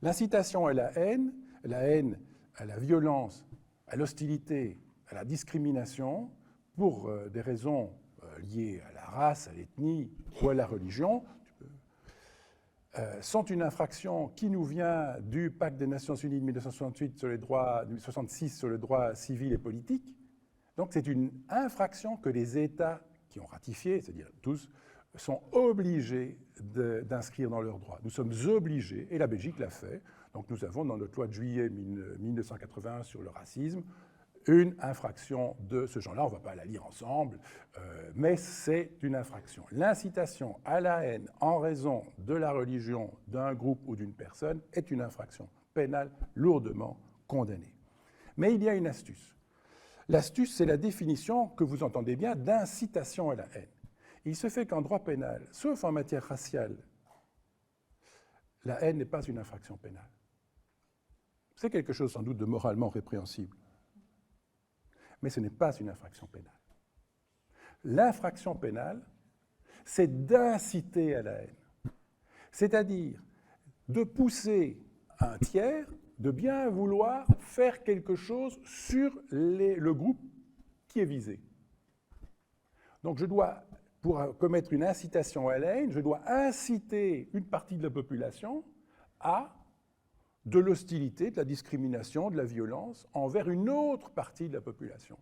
L'incitation à la haine, à la violence, à l'hostilité, à la discrimination, pour des raisons liées à la race, à l'ethnie ou à la religion, sont une infraction qui nous vient du Pacte des Nations Unies de 1966 sur le droit civil et politique. Donc c'est une infraction que les États qui ont ratifié, c'est-à-dire tous, sont obligés d'inscrire dans leurs droits. Nous sommes obligés, et la Belgique l'a fait. Donc nous avons dans notre loi de juillet 1981 sur le racisme une infraction de ce genre-là. On ne va pas la lire ensemble, mais c'est une infraction. L'incitation à la haine en raison de la religion d'un groupe ou d'une personne est une infraction pénale lourdement condamnée. Mais il y a une astuce. L'astuce, c'est la définition, que vous entendez bien, d'incitation à la haine. Il se fait qu'en droit pénal, sauf en matière raciale, la haine n'est pas une infraction pénale. C'est quelque chose sans doute de moralement répréhensible. Mais ce n'est pas une infraction pénale. L'infraction pénale, c'est d'inciter à la haine. C'est-à-dire de pousser un tiers de bien vouloir faire quelque chose sur le groupe qui est visé. Donc je dois, pour commettre une incitation à la haine, je dois inciter une partie de la population à de l'hostilité, de la discrimination, de la violence envers une autre partie de la population.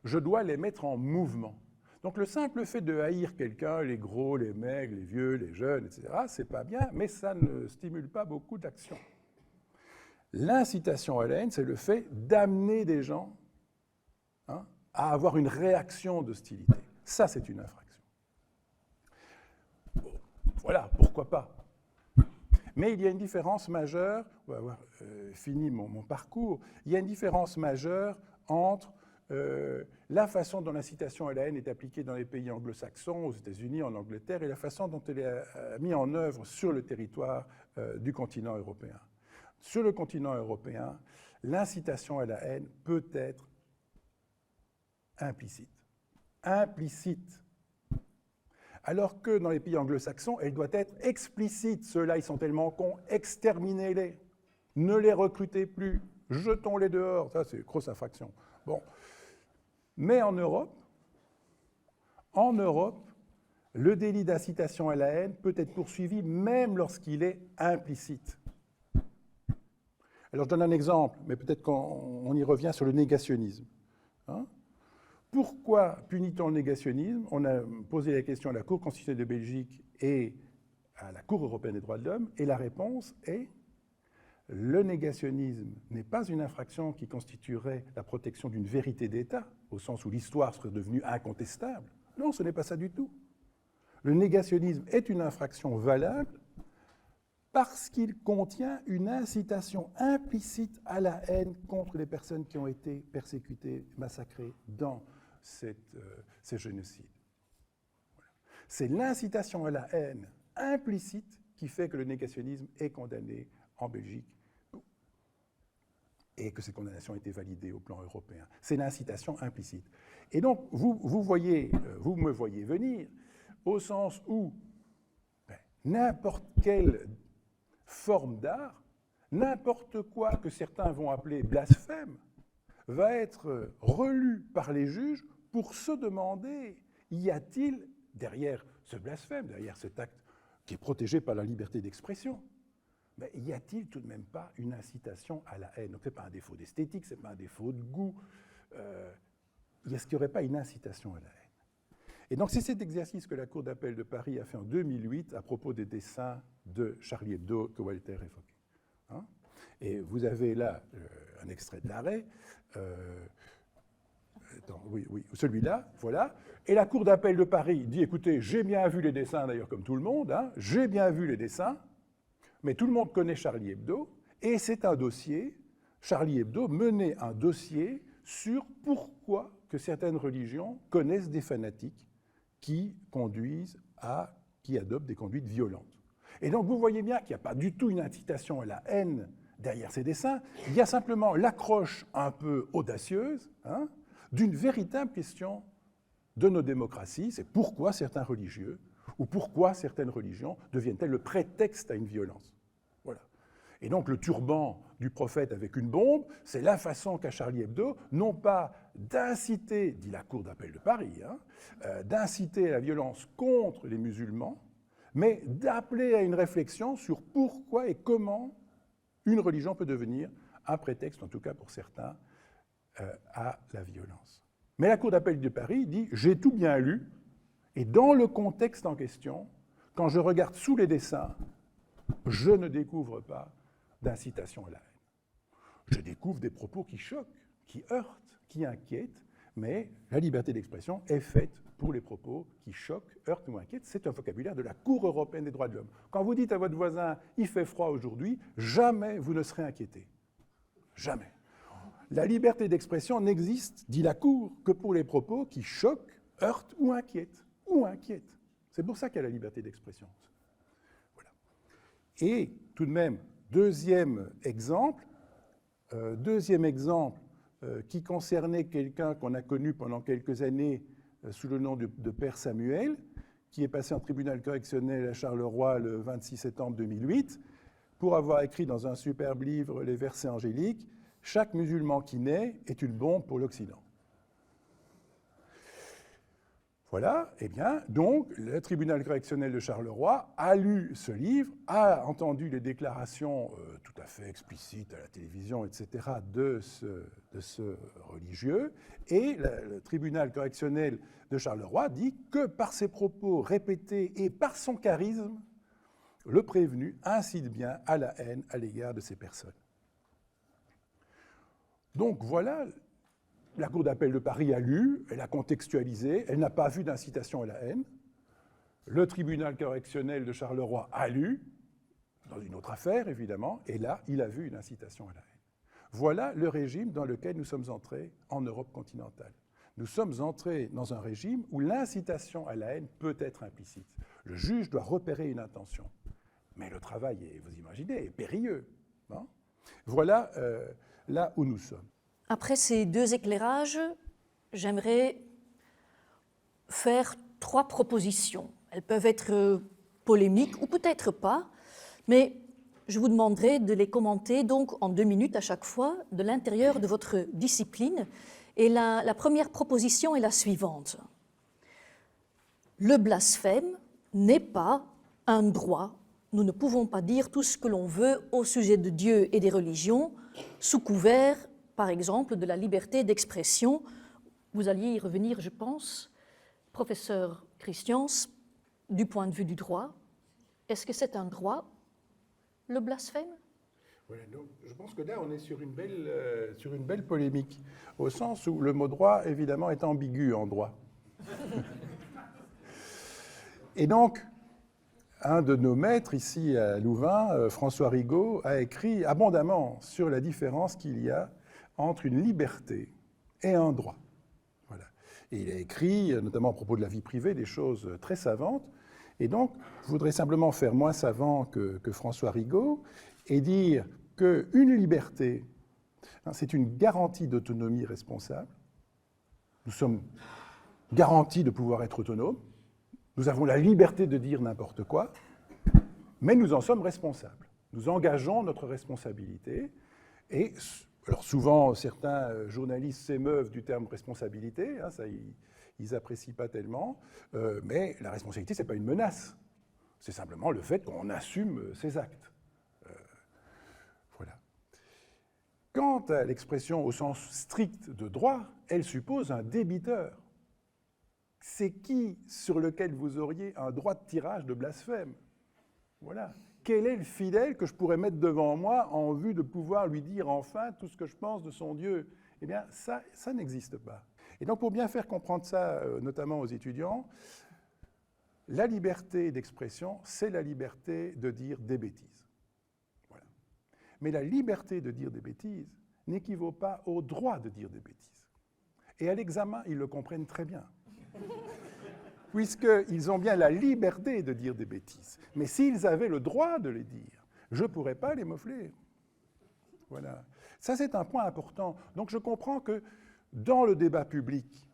Je dois les mettre en mouvement. Donc le simple fait de haïr quelqu'un, les gros, les maigres, les vieux, les jeunes, etc., c'est pas bien, mais ça ne stimule pas beaucoup d'actions. L'incitation à la haine, c'est le fait d'amener des gens à avoir une réaction d'hostilité. Ça, c'est une infraction. Bon, voilà, pourquoi pas. Mais il y a une différence majeure, on va avoir fini mon parcours, il y a une différence majeure entre la façon dont l'incitation à la haine est appliquée dans les pays anglo-saxons, aux États-Unis, en Angleterre, et la façon dont elle est mise en œuvre sur le territoire du continent européen. Sur le continent européen, l'incitation à la haine peut être implicite. Implicite. Alors que dans les pays anglo-saxons, elle doit être explicite. Ceux-là, ils sont tellement cons, exterminez-les. Ne les recrutez plus. Jetons-les dehors. Ça, c'est une grosse infraction. Bon. Mais en Europe, le délit d'incitation à la haine peut être poursuivi même lorsqu'il est implicite. Alors, je donne un exemple, mais peut-être qu'on y revient sur le négationnisme. Pourquoi punit-on le négationnisme? On a posé la question à la Cour constitutionnelle de Belgique et à la Cour européenne des droits de l'homme, et la réponse est le négationnisme n'est pas une infraction qui constituerait la protection d'une vérité d'État, au sens où l'histoire serait devenue incontestable. Non, ce n'est pas ça du tout. Le négationnisme est une infraction valable parce qu'il contient une incitation implicite à la haine contre les personnes qui ont été persécutées, massacrées dans ces génocides. Voilà. C'est l'incitation à la haine implicite qui fait que le négationnisme est condamné en Belgique et que cette condamnation a été validée au plan européen. C'est l'incitation implicite. Et donc, vous me voyez venir au sens où n'importe quelle forme d'art, n'importe quoi que certains vont appeler blasphème, va être relu par les juges pour se demander, y a-t-il, derrière ce blasphème, derrière cet acte qui est protégé par la liberté d'expression, mais y a-t-il tout de même pas une incitation à la haine? Donc ce n'est pas un défaut d'esthétique, ce n'est pas un défaut de goût. Est-ce qu'il n'y aurait pas une incitation à la haine? Et donc c'est cet exercice que la Cour d'appel de Paris a fait en 2008 à propos des dessins de Charlie Hebdo que Walter évoquait. Et vous avez là un extrait de l'arrêt. Oui, celui-là, voilà. Et la Cour d'appel de Paris dit, écoutez, j'ai bien vu les dessins, d'ailleurs comme tout le monde, j'ai bien vu les dessins, mais tout le monde connaît Charlie Hebdo, et c'est un dossier, Charlie Hebdo menait un dossier sur pourquoi que certaines religions connaissent des fanatiques qui adoptent des conduites violentes. Et donc vous voyez bien qu'il n'y a pas du tout une incitation à la haine derrière ces dessins, il y a simplement l'accroche un peu audacieuse d'une véritable question de nos démocraties, c'est pourquoi certains religieux ou pourquoi certaines religions deviennent-elles le prétexte à une violence. Voilà. Et donc le turban du prophète avec une bombe, c'est la façon qu'a Charlie Hebdo, non pas d'inciter, dit la Cour d'appel de Paris, d'inciter à la violence contre les musulmans, mais d'appeler à une réflexion sur pourquoi et comment une religion peut devenir un prétexte, en tout cas pour certains, à la violence. Mais la Cour d'appel de Paris dit « j'ai tout bien lu » Et dans le contexte en question, quand je regarde sous les dessins, je ne découvre pas d'incitation à la haine. Je découvre des propos qui choquent, qui heurtent, qui inquiètent, mais la liberté d'expression est faite pour les propos qui choquent, heurtent ou inquiètent. C'est un vocabulaire de la Cour européenne des droits de l'homme. Quand vous dites à votre voisin « il fait froid aujourd'hui », jamais vous ne serez inquiété. Jamais. La liberté d'expression n'existe, dit la Cour, que pour les propos qui choquent, heurtent ou inquiètent. C'est pour ça qu'il y a la liberté d'expression. Voilà. Et tout de même, deuxième exemple qui concernait quelqu'un qu'on a connu pendant quelques années sous le nom de Père Samuel, qui est passé en tribunal correctionnel à Charleroi le 26 septembre 2008, pour avoir écrit dans un superbe livre les versets angéliques « Chaque musulman qui naît est une bombe pour l'Occident ». Voilà, eh bien, donc, le tribunal correctionnel de Charleroi a lu ce livre, a entendu les déclarations tout à fait explicites à la télévision, etc., de ce religieux, et le tribunal correctionnel de Charleroi dit que par ses propos répétés et par son charisme, le prévenu incite bien à la haine à l'égard de ces personnes. Donc voilà. La Cour d'appel de Paris a lu, elle a contextualisé, elle n'a pas vu d'incitation à la haine. Le tribunal correctionnel de Charleroi a lu, dans une autre affaire évidemment, et là, il a vu une incitation à la haine. Voilà le régime dans lequel nous sommes entrés en Europe continentale. Nous sommes entrés dans un régime où l'incitation à la haine peut être implicite. Le juge doit repérer une intention. Mais le travail, vous imaginez, est périlleux. Hein ? Voilà là où nous sommes. Après ces deux éclairages, j'aimerais faire trois propositions. Elles peuvent être polémiques ou peut-être pas, mais je vous demanderai de les commenter donc en 2 minutes à chaque fois de l'intérieur de votre discipline. Et la première proposition est la suivante. Le blasphème n'est pas un droit. Nous ne pouvons pas dire tout ce que l'on veut au sujet de Dieu et des religions sous couvert, par exemple, de la liberté d'expression. Vous alliez y revenir, je pense, professeur Christians, du point de vue du droit. Est-ce que c'est un droit, le blasphème ? Voilà, donc, je pense que là, on est sur une belle polémique, au sens où le mot droit, évidemment, est ambigu en droit. Et donc, un de nos maîtres ici à Louvain, François Rigaud, a écrit abondamment sur la différence qu'il y a entre une liberté et un droit. Voilà. Et il a écrit, notamment à propos de la vie privée, des choses très savantes. Et donc, je voudrais simplement faire moins savant que François Rigaud et dire qu'une liberté, c'est une garantie d'autonomie responsable. Nous sommes garantis de pouvoir être autonomes. Nous avons la liberté de dire n'importe quoi, mais nous en sommes responsables. Nous engageons notre responsabilité et alors souvent, certains journalistes s'émeuvent du terme responsabilité, hein, ça ils n'apprécient pas tellement, mais la responsabilité, ce n'est pas une menace, c'est simplement le fait qu'on assume ses actes. Voilà. Quant à l'expression au sens strict de droit, elle suppose un débiteur. C'est qui sur lequel vous auriez un droit de tirage de blasphème ? Voilà. Quel est le fidèle que je pourrais mettre devant moi en vue de pouvoir lui dire enfin tout ce que je pense de son Dieu ? Eh bien, ça n'existe pas. Et donc, pour bien faire comprendre ça, notamment aux étudiants, la liberté d'expression, c'est la liberté de dire des bêtises. Voilà. Mais la liberté de dire des bêtises n'équivaut pas au droit de dire des bêtises. Et à l'examen, ils le comprennent très bien. Puisqu'ils ont bien la liberté de dire des bêtises. Mais s'ils avaient le droit de les dire, je ne pourrais pas les mofler. Voilà. Ça, c'est un point important. Donc, je comprends que dans le débat public,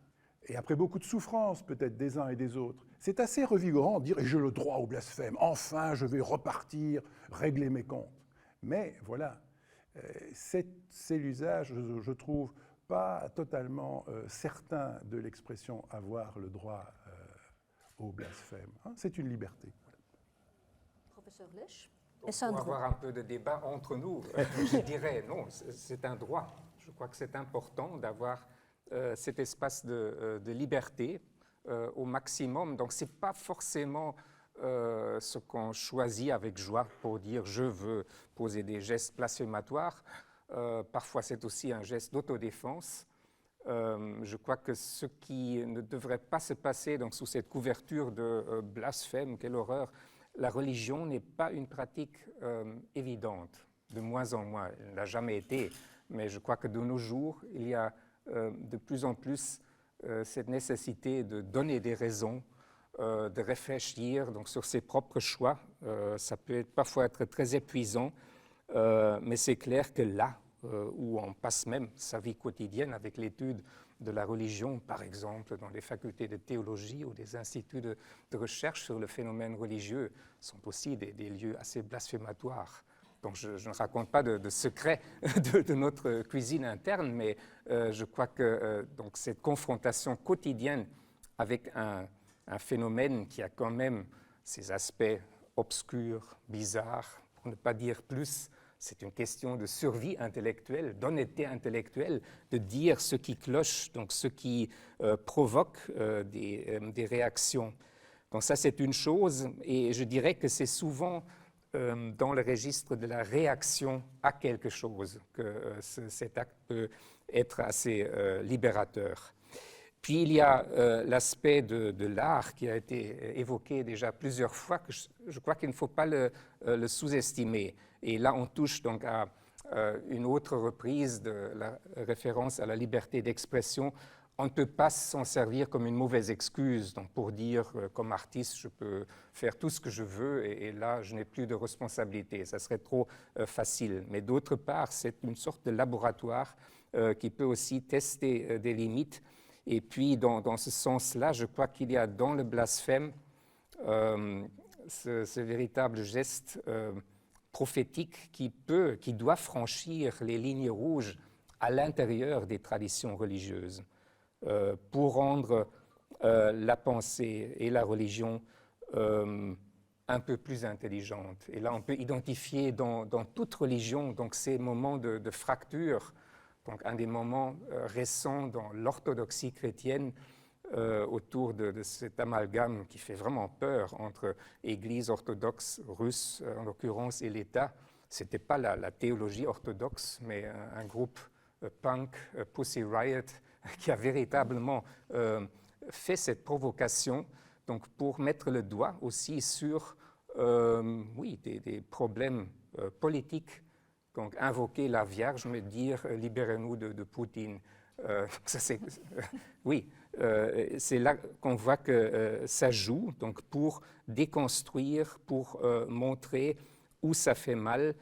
et après beaucoup de souffrance peut-être des uns et des autres, c'est assez revigorant de dire « j'ai le droit au blasphème, enfin je vais repartir, régler mes comptes ». Mais voilà, c'est l'usage, je trouve, pas totalement certain de l'expression « avoir le droit au blasphème hein ». C'est une liberté. Voilà. Professeur Lèche, est-ce un droit ? Pour avoir un peu de débat entre nous, je dirais non, c'est un droit. Je crois que c'est important d'avoir cet espace de liberté au maximum. Donc ce n'est pas forcément ce qu'on choisit avec joie pour dire je veux poser des gestes blasphématoires. Parfois c'est aussi un geste d'autodéfense. Je crois que ce qui ne devrait pas se passer donc, sous cette couverture de blasphème, quelle horreur, la religion n'est pas une pratique évidente, de moins en moins. Elle n'a jamais été, mais je crois que de nos jours, il y a de plus en plus cette nécessité de donner des raisons, de réfléchir donc, sur ses propres choix. Ça peut parfois être très épuisant, mais c'est clair que là, où on passe même sa vie quotidienne avec l'étude de la religion, par exemple, dans les facultés de théologie ou des instituts de recherche sur le phénomène religieux, sont aussi des lieux assez blasphématoires. Donc je ne raconte pas de secrets de notre cuisine interne, mais je crois que donc cette confrontation quotidienne avec un phénomène qui a quand même ses aspects obscurs, bizarres, pour ne pas dire plus. C'est une question de survie intellectuelle, d'honnêteté intellectuelle, de dire ce qui cloche, donc ce qui provoque des réactions. Donc ça, c'est une chose, et je dirais que c'est souvent dans le registre de la réaction à quelque chose que cet acte peut être assez libérateur. Puis il y a l'aspect de l'art qui a été évoqué déjà plusieurs fois, que je crois qu'il ne faut pas le sous-estimer. Et là, on touche donc à une autre reprise de la référence à la liberté d'expression. On ne peut pas s'en servir comme une mauvaise excuse, donc pour dire comme artiste, je peux faire tout ce que je veux et là, je n'ai plus de responsabilité. Ça serait trop facile. Mais d'autre part, c'est une sorte de laboratoire qui peut aussi tester des limites. Et puis, dans ce sens-là, je crois qu'il y a dans le blasphème ce véritable geste prophétique qui doit franchir les lignes rouges à l'intérieur des traditions religieuses pour rendre la pensée et la religion un peu plus intelligentes. Et là, on peut identifier dans toute religion donc, ces moments de fracture. Donc, un des moments récents dans l'orthodoxie chrétienne autour de cet amalgame qui fait vraiment peur entre Église orthodoxe russe, en l'occurrence, et l'État. Ce n'était pas la théologie orthodoxe, mais un groupe punk, Pussy Riot, qui a véritablement fait cette provocation donc pour mettre le doigt aussi sur des problèmes politiques. Donc, invoquer la Vierge, mais dire « libérez-nous de Poutine ». C'est là qu'on voit que ça joue, donc pour déconstruire, pour montrer où ça fait mal.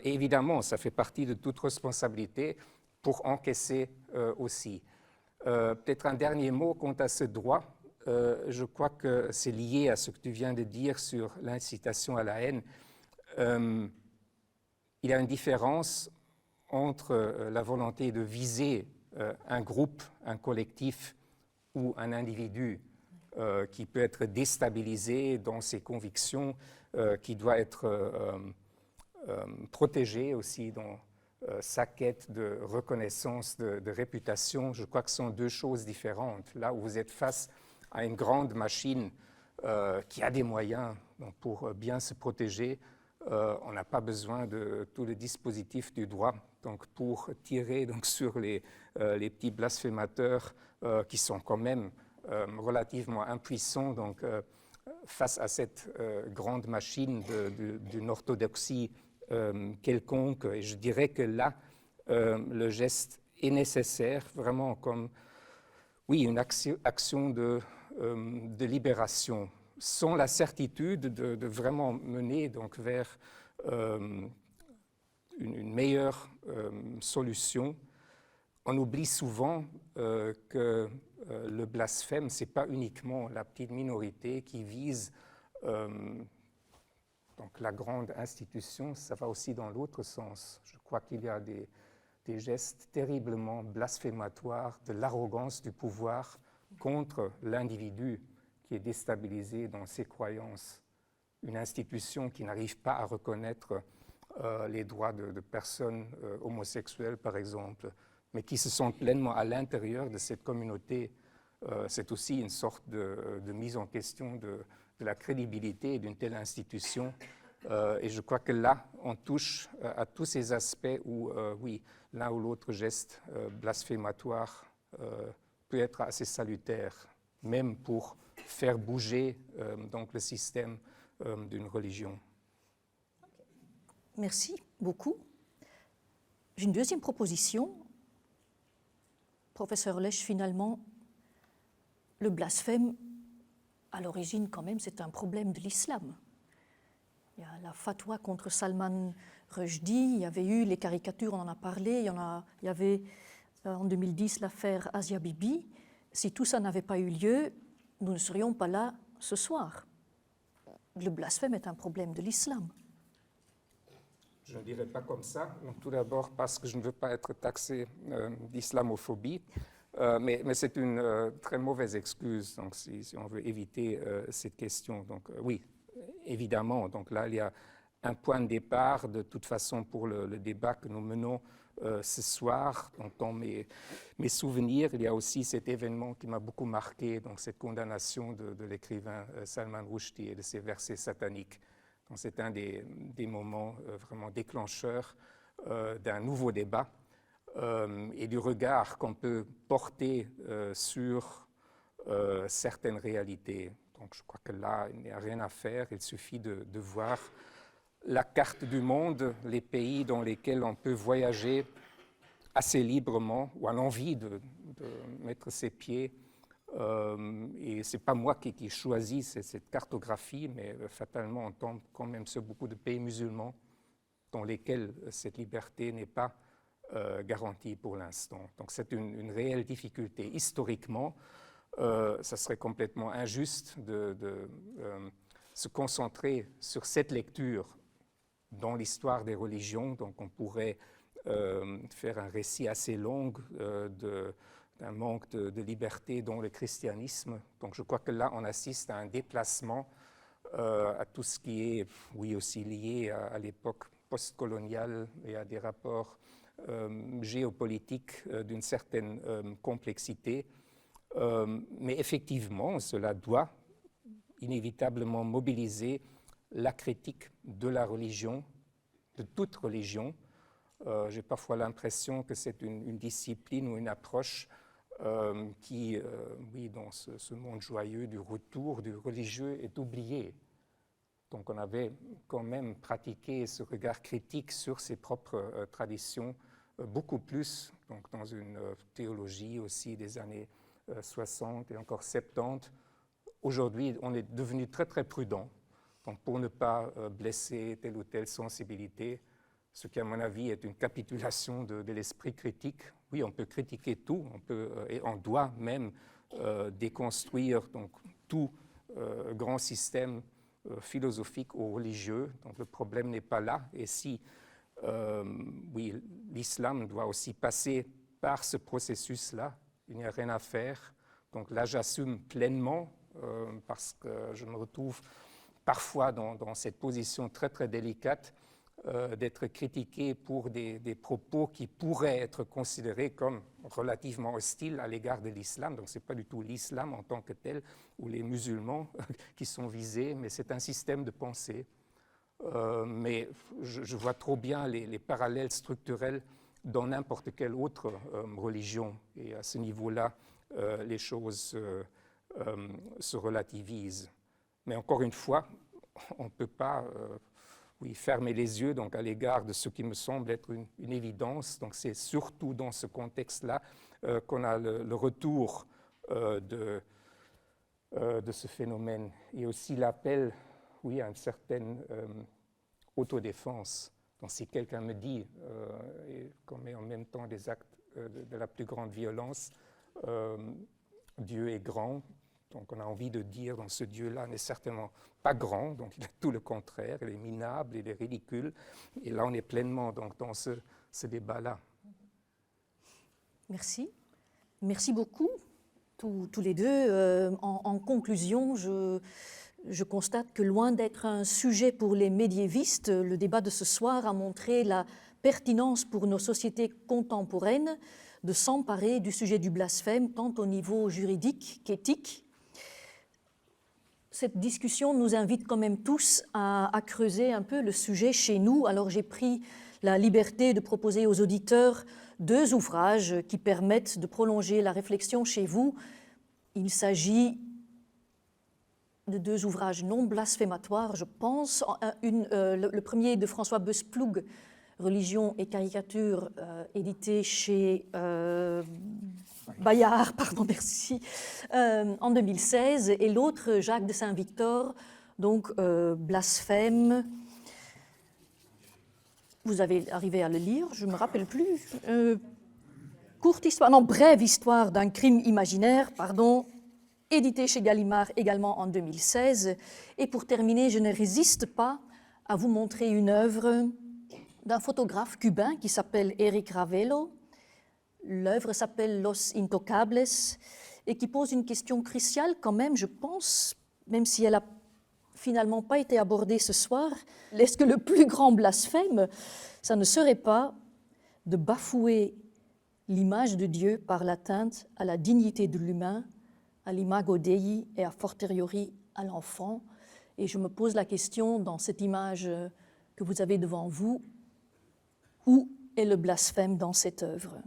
Et évidemment, ça fait partie de toute responsabilité pour encaisser aussi. Peut-être un dernier mot quant à ce droit. Je crois que c'est lié à ce que tu viens de dire sur l'incitation à la haine. Il y a une différence entre la volonté de viser un groupe, un collectif ou un individu qui peut être déstabilisé dans ses convictions, qui doit être protégé aussi dans sa quête de reconnaissance, de réputation. Je crois que ce sont deux choses différentes. Là où vous êtes face à une grande machine qui a des moyens donc, pour bien se protéger, on n'a pas besoin de tout le dispositif du droit donc pour tirer donc, sur les petits blasphémateurs qui sont quand même relativement impuissants donc, face à cette grande machine d'une orthodoxie quelconque. Et je dirais que là, le geste est nécessaire, vraiment comme une action de libération, sans la certitude de vraiment mener donc, vers une meilleure solution. On oublie souvent que le blasphème, ce n'est pas uniquement la petite minorité qui vise donc, la grande institution, ça va aussi dans l'autre sens. Je crois qu'il y a des gestes terriblement blasphématoires de l'arrogance du pouvoir contre l'individu qui est déstabilisé dans ses croyances, une institution qui n'arrive pas à reconnaître les droits de personnes homosexuelles, par exemple, mais qui se sentent pleinement à l'intérieur de cette communauté c'est aussi une sorte de mise en question de la crédibilité d'une telle institution. Et je crois que là, on touche à tous ces aspects où, oui, l'un ou l'autre geste blasphématoire peut être assez salutaire, même pour faire bouger donc le système d'une religion. Merci beaucoup. J'ai une deuxième proposition. Professeur Lesch, finalement, le blasphème, à l'origine quand même, c'est un problème de l'islam. Il y a la fatwa contre Salman Rushdie, il y avait eu les caricatures, on en a parlé, il y avait en 2010 l'affaire Asia Bibi. Si tout ça n'avait pas eu lieu, nous ne serions pas là ce soir. Le blasphème est un problème de l'islam. Je ne dirais pas comme ça. Donc, tout d'abord parce que je ne veux pas être taxé d'islamophobie, mais c'est une très mauvaise excuse donc, si on veut éviter cette question. Donc oui, évidemment. Donc là, il y a un point de départ de toute façon pour le débat que nous menons ce soir. Donc, dans mes souvenirs, il y a aussi cet événement qui m'a beaucoup marqué, donc cette condamnation de l'écrivain Salman Rushdie et de ses versets sataniques. Donc, c'est un des moments vraiment déclencheurs d'un nouveau débat et du regard qu'on peut porter sur certaines réalités. Donc, je crois que là, il n'y a rien à faire. Il suffit de voir la carte du monde, les pays dans lesquels on peut voyager assez librement, ou on a envie de mettre ses pieds. Et ce n'est pas moi qui choisis cette cartographie, mais fatalement, on tombe quand même sur beaucoup de pays musulmans dans lesquels cette liberté n'est pas garantie pour l'instant. Donc c'est une réelle difficulté. Historiquement, ça serait complètement injuste de se concentrer sur cette lecture dans l'histoire des religions. Donc on pourrait faire un récit assez long d'un manque de liberté dans le christianisme. Donc je crois que là, on assiste à un déplacement à tout ce qui est, oui, aussi lié à l'époque postcoloniale et à des rapports géopolitiques d'une certaine complexité. Mais effectivement, cela doit inévitablement mobiliser la critique de la religion, de toute religion. J'ai parfois l'impression que c'est une discipline ou une approche qui, oui, dans ce monde joyeux du retour du religieux, est oubliée. Donc on avait quand même pratiqué ce regard critique sur ses propres traditions, beaucoup plus donc, dans une théologie aussi des années 60 et encore 70. Aujourd'hui, on est devenu très très prudent donc, pour ne pas blesser telle ou telle sensibilité, ce qui, à mon avis, est une capitulation de l'esprit critique. Oui, on peut critiquer tout, on peut, et on doit même déconstruire donc, tout grand système philosophique ou religieux. Donc le problème n'est pas là. Et si, oui, l'islam doit aussi passer par ce processus-là, il n'y a rien à faire. Donc là, j'assume pleinement parce que je me retrouve parfois dans cette position très, très délicate d'être critiqué pour des propos qui pourraient être considérés comme relativement hostiles à l'égard de l'islam. Donc ce n'est pas du tout l'islam en tant que tel ou les musulmans qui sont visés, mais c'est un système de pensée. Mais je vois trop bien les parallèles structurels dans n'importe quelle autre religion. Et à ce niveau-là, les choses se relativisent. Mais encore une fois, on ne peut pas oui, fermer les yeux donc, à l'égard de ce qui me semble être une évidence. Donc c'est surtout dans ce contexte-là qu'on a le retour de ce phénomène et aussi l'appel oui, à une certaine autodéfense. Donc si quelqu'un me dit et qu'on met en même temps des actes de la plus grande violence, Dieu est grand. Donc on a envie de dire, donc ce Dieu-là n'est certainement pas grand, donc il est tout le contraire, il est minable, il est ridicule. Et là, on est pleinement donc, dans ce débat-là. Merci. Merci beaucoup, tous les deux. En conclusion, je constate que loin d'être un sujet pour les médiévistes, le débat de ce soir a montré la pertinence pour nos sociétés contemporaines de s'emparer du sujet du blasphème, tant au niveau juridique qu'éthique. Cette discussion nous invite quand même tous à creuser un peu le sujet chez nous. Alors j'ai pris la liberté de proposer aux auditeurs 2 ouvrages qui permettent de prolonger la réflexion chez vous. Il s'agit de 2 ouvrages non blasphématoires, je pense. Le premier de François Beuys-Ploug, Religion et caricature, édité chez Bayard, pardon, merci, en 2016, et l'autre, Jacques de Saint-Victor, donc Blasphème. Vous avez arrivé à le lire, je ne me rappelle plus. Courte histoire, non, brève histoire d'un crime imaginaire, pardon, édité chez Gallimard également en 2016. Et pour terminer, je ne résiste pas à vous montrer une œuvre d'un photographe cubain qui s'appelle Eric Ravelo. L'œuvre s'appelle Los Intocables et qui pose une question cruciale quand même, je pense, même si elle n'a finalement pas été abordée ce soir. Est-ce que le plus grand blasphème, ça ne serait pas de bafouer l'image de Dieu par l'atteinte à la dignité de l'humain, à l'imago Dei et a fortiori à l'enfant? Et je me pose la question dans cette image que vous avez devant vous, où est le blasphème dans cette œuvre ?